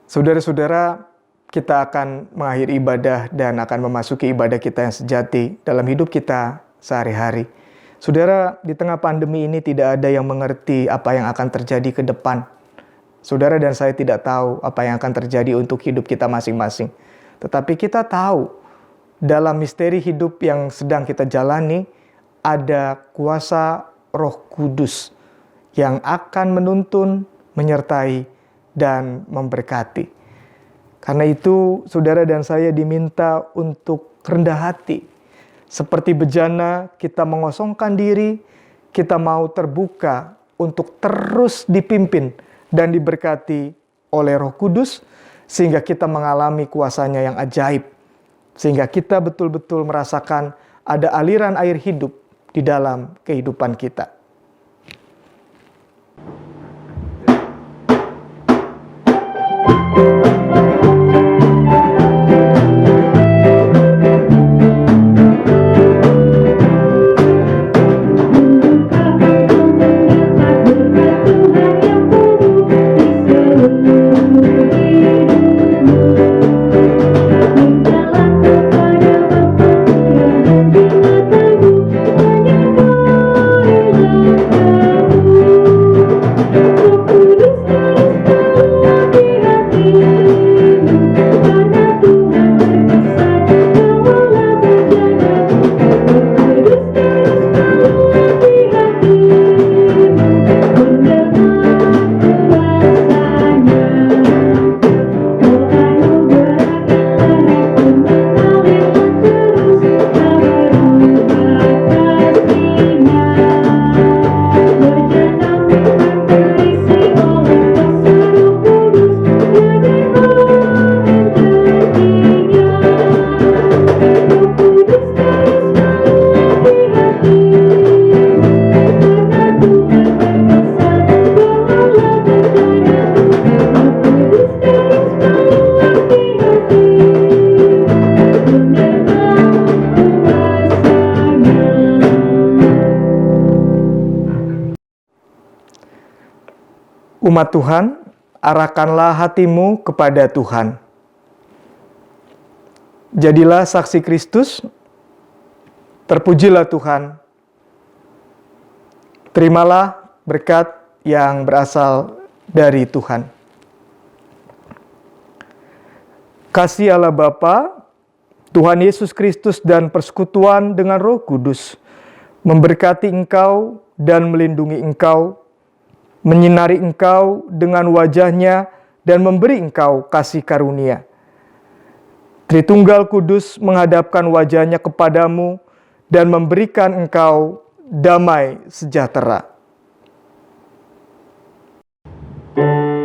S2: Saudara-saudara, kita akan mengakhiri ibadah dan akan memasuki ibadah kita yang sejati dalam hidup kita sehari-hari. Saudara, di tengah pandemi ini tidak ada yang mengerti apa yang akan terjadi ke depan. Saudara dan saya tidak tahu apa yang akan terjadi untuk hidup kita masing-masing. Tetapi kita tahu dalam misteri hidup yang sedang kita jalani ada kuasa Roh Kudus yang akan menuntun, menyertai, dan memberkati. Karena itu, saudara dan saya diminta untuk rendah hati. Seperti bejana, kita mengosongkan diri, kita mau terbuka untuk terus dipimpin dan diberkati oleh Roh Kudus, sehingga kita mengalami kuasanya yang ajaib. Sehingga kita betul-betul merasakan ada aliran air hidup di dalam kehidupan kita. Umat Tuhan, arahkanlah hatimu kepada Tuhan. Jadilah saksi Kristus, terpujilah Tuhan. Terimalah berkat yang berasal dari Tuhan. Kasih Allah Bapa, Tuhan Yesus Kristus dan persekutuan dengan Roh Kudus memberkati engkau dan melindungi engkau, menyinari engkau dengan wajahnya dan memberi engkau kasih karunia. Tritunggal Kudus menghadapkan wajahnya kepadamu dan memberikan engkau damai sejahtera.
S4: Di dalam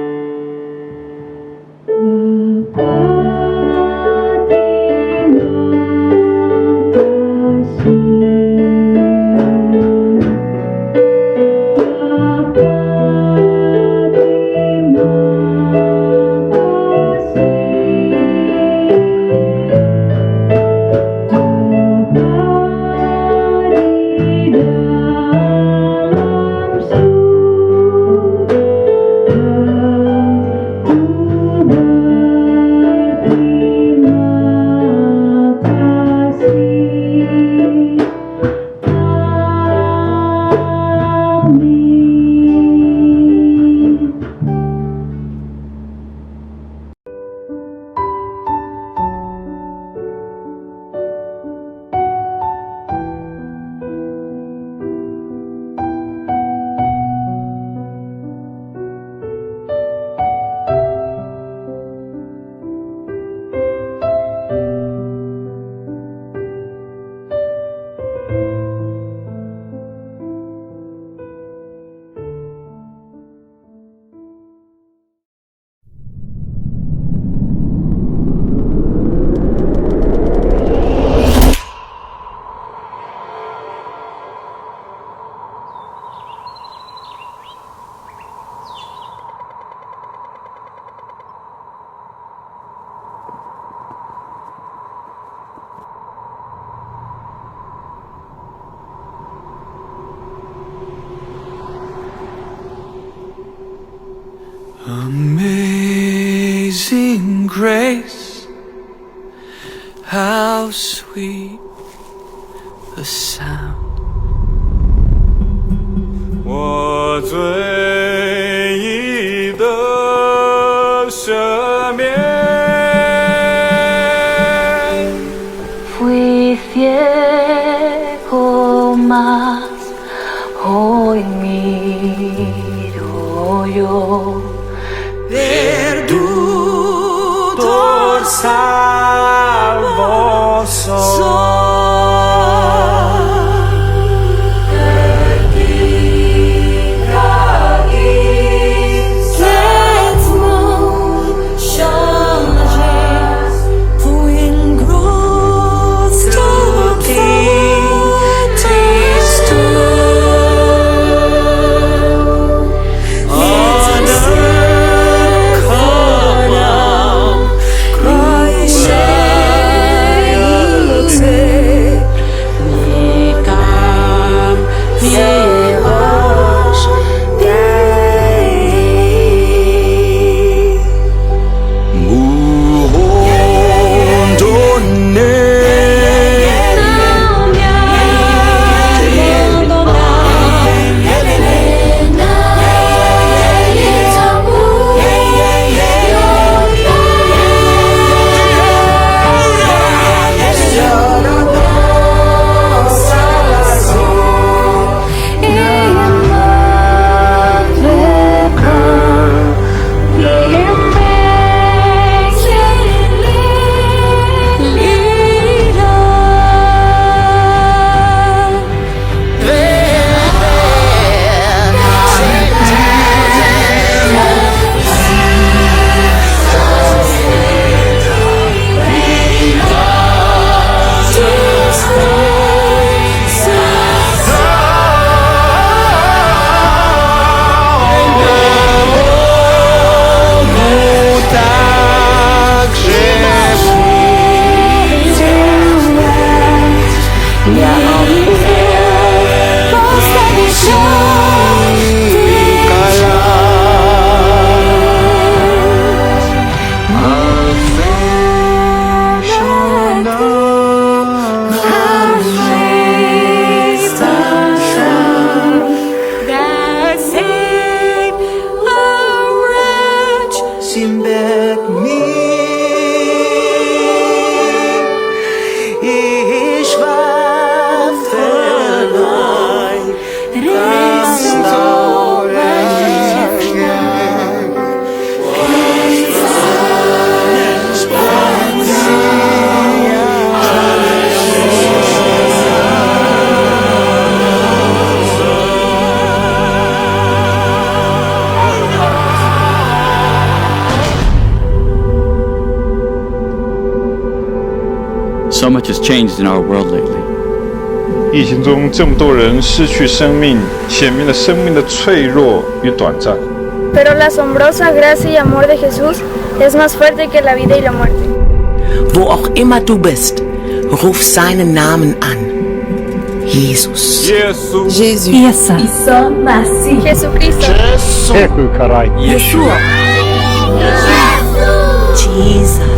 S6: grace. How sweet the sound. 我罪已得赦免。
S5: Fui ciego, mas hoy miro yo.
S6: Perdutor salvo soy.
S7: So much has changed in our world lately.
S8: 疫情中这么多人失去生命，显明了生命的脆弱与短暂。
S9: Pero la asombrosa gracia y amor de Jesús es más fuerte que la vida y la muerte.
S10: Wo auch immer du bist, ruf seinen Namen an. Jesus.
S6: Jesus.
S10: Jésus.
S9: Jesucristo.
S10: Yeshua. Jesus.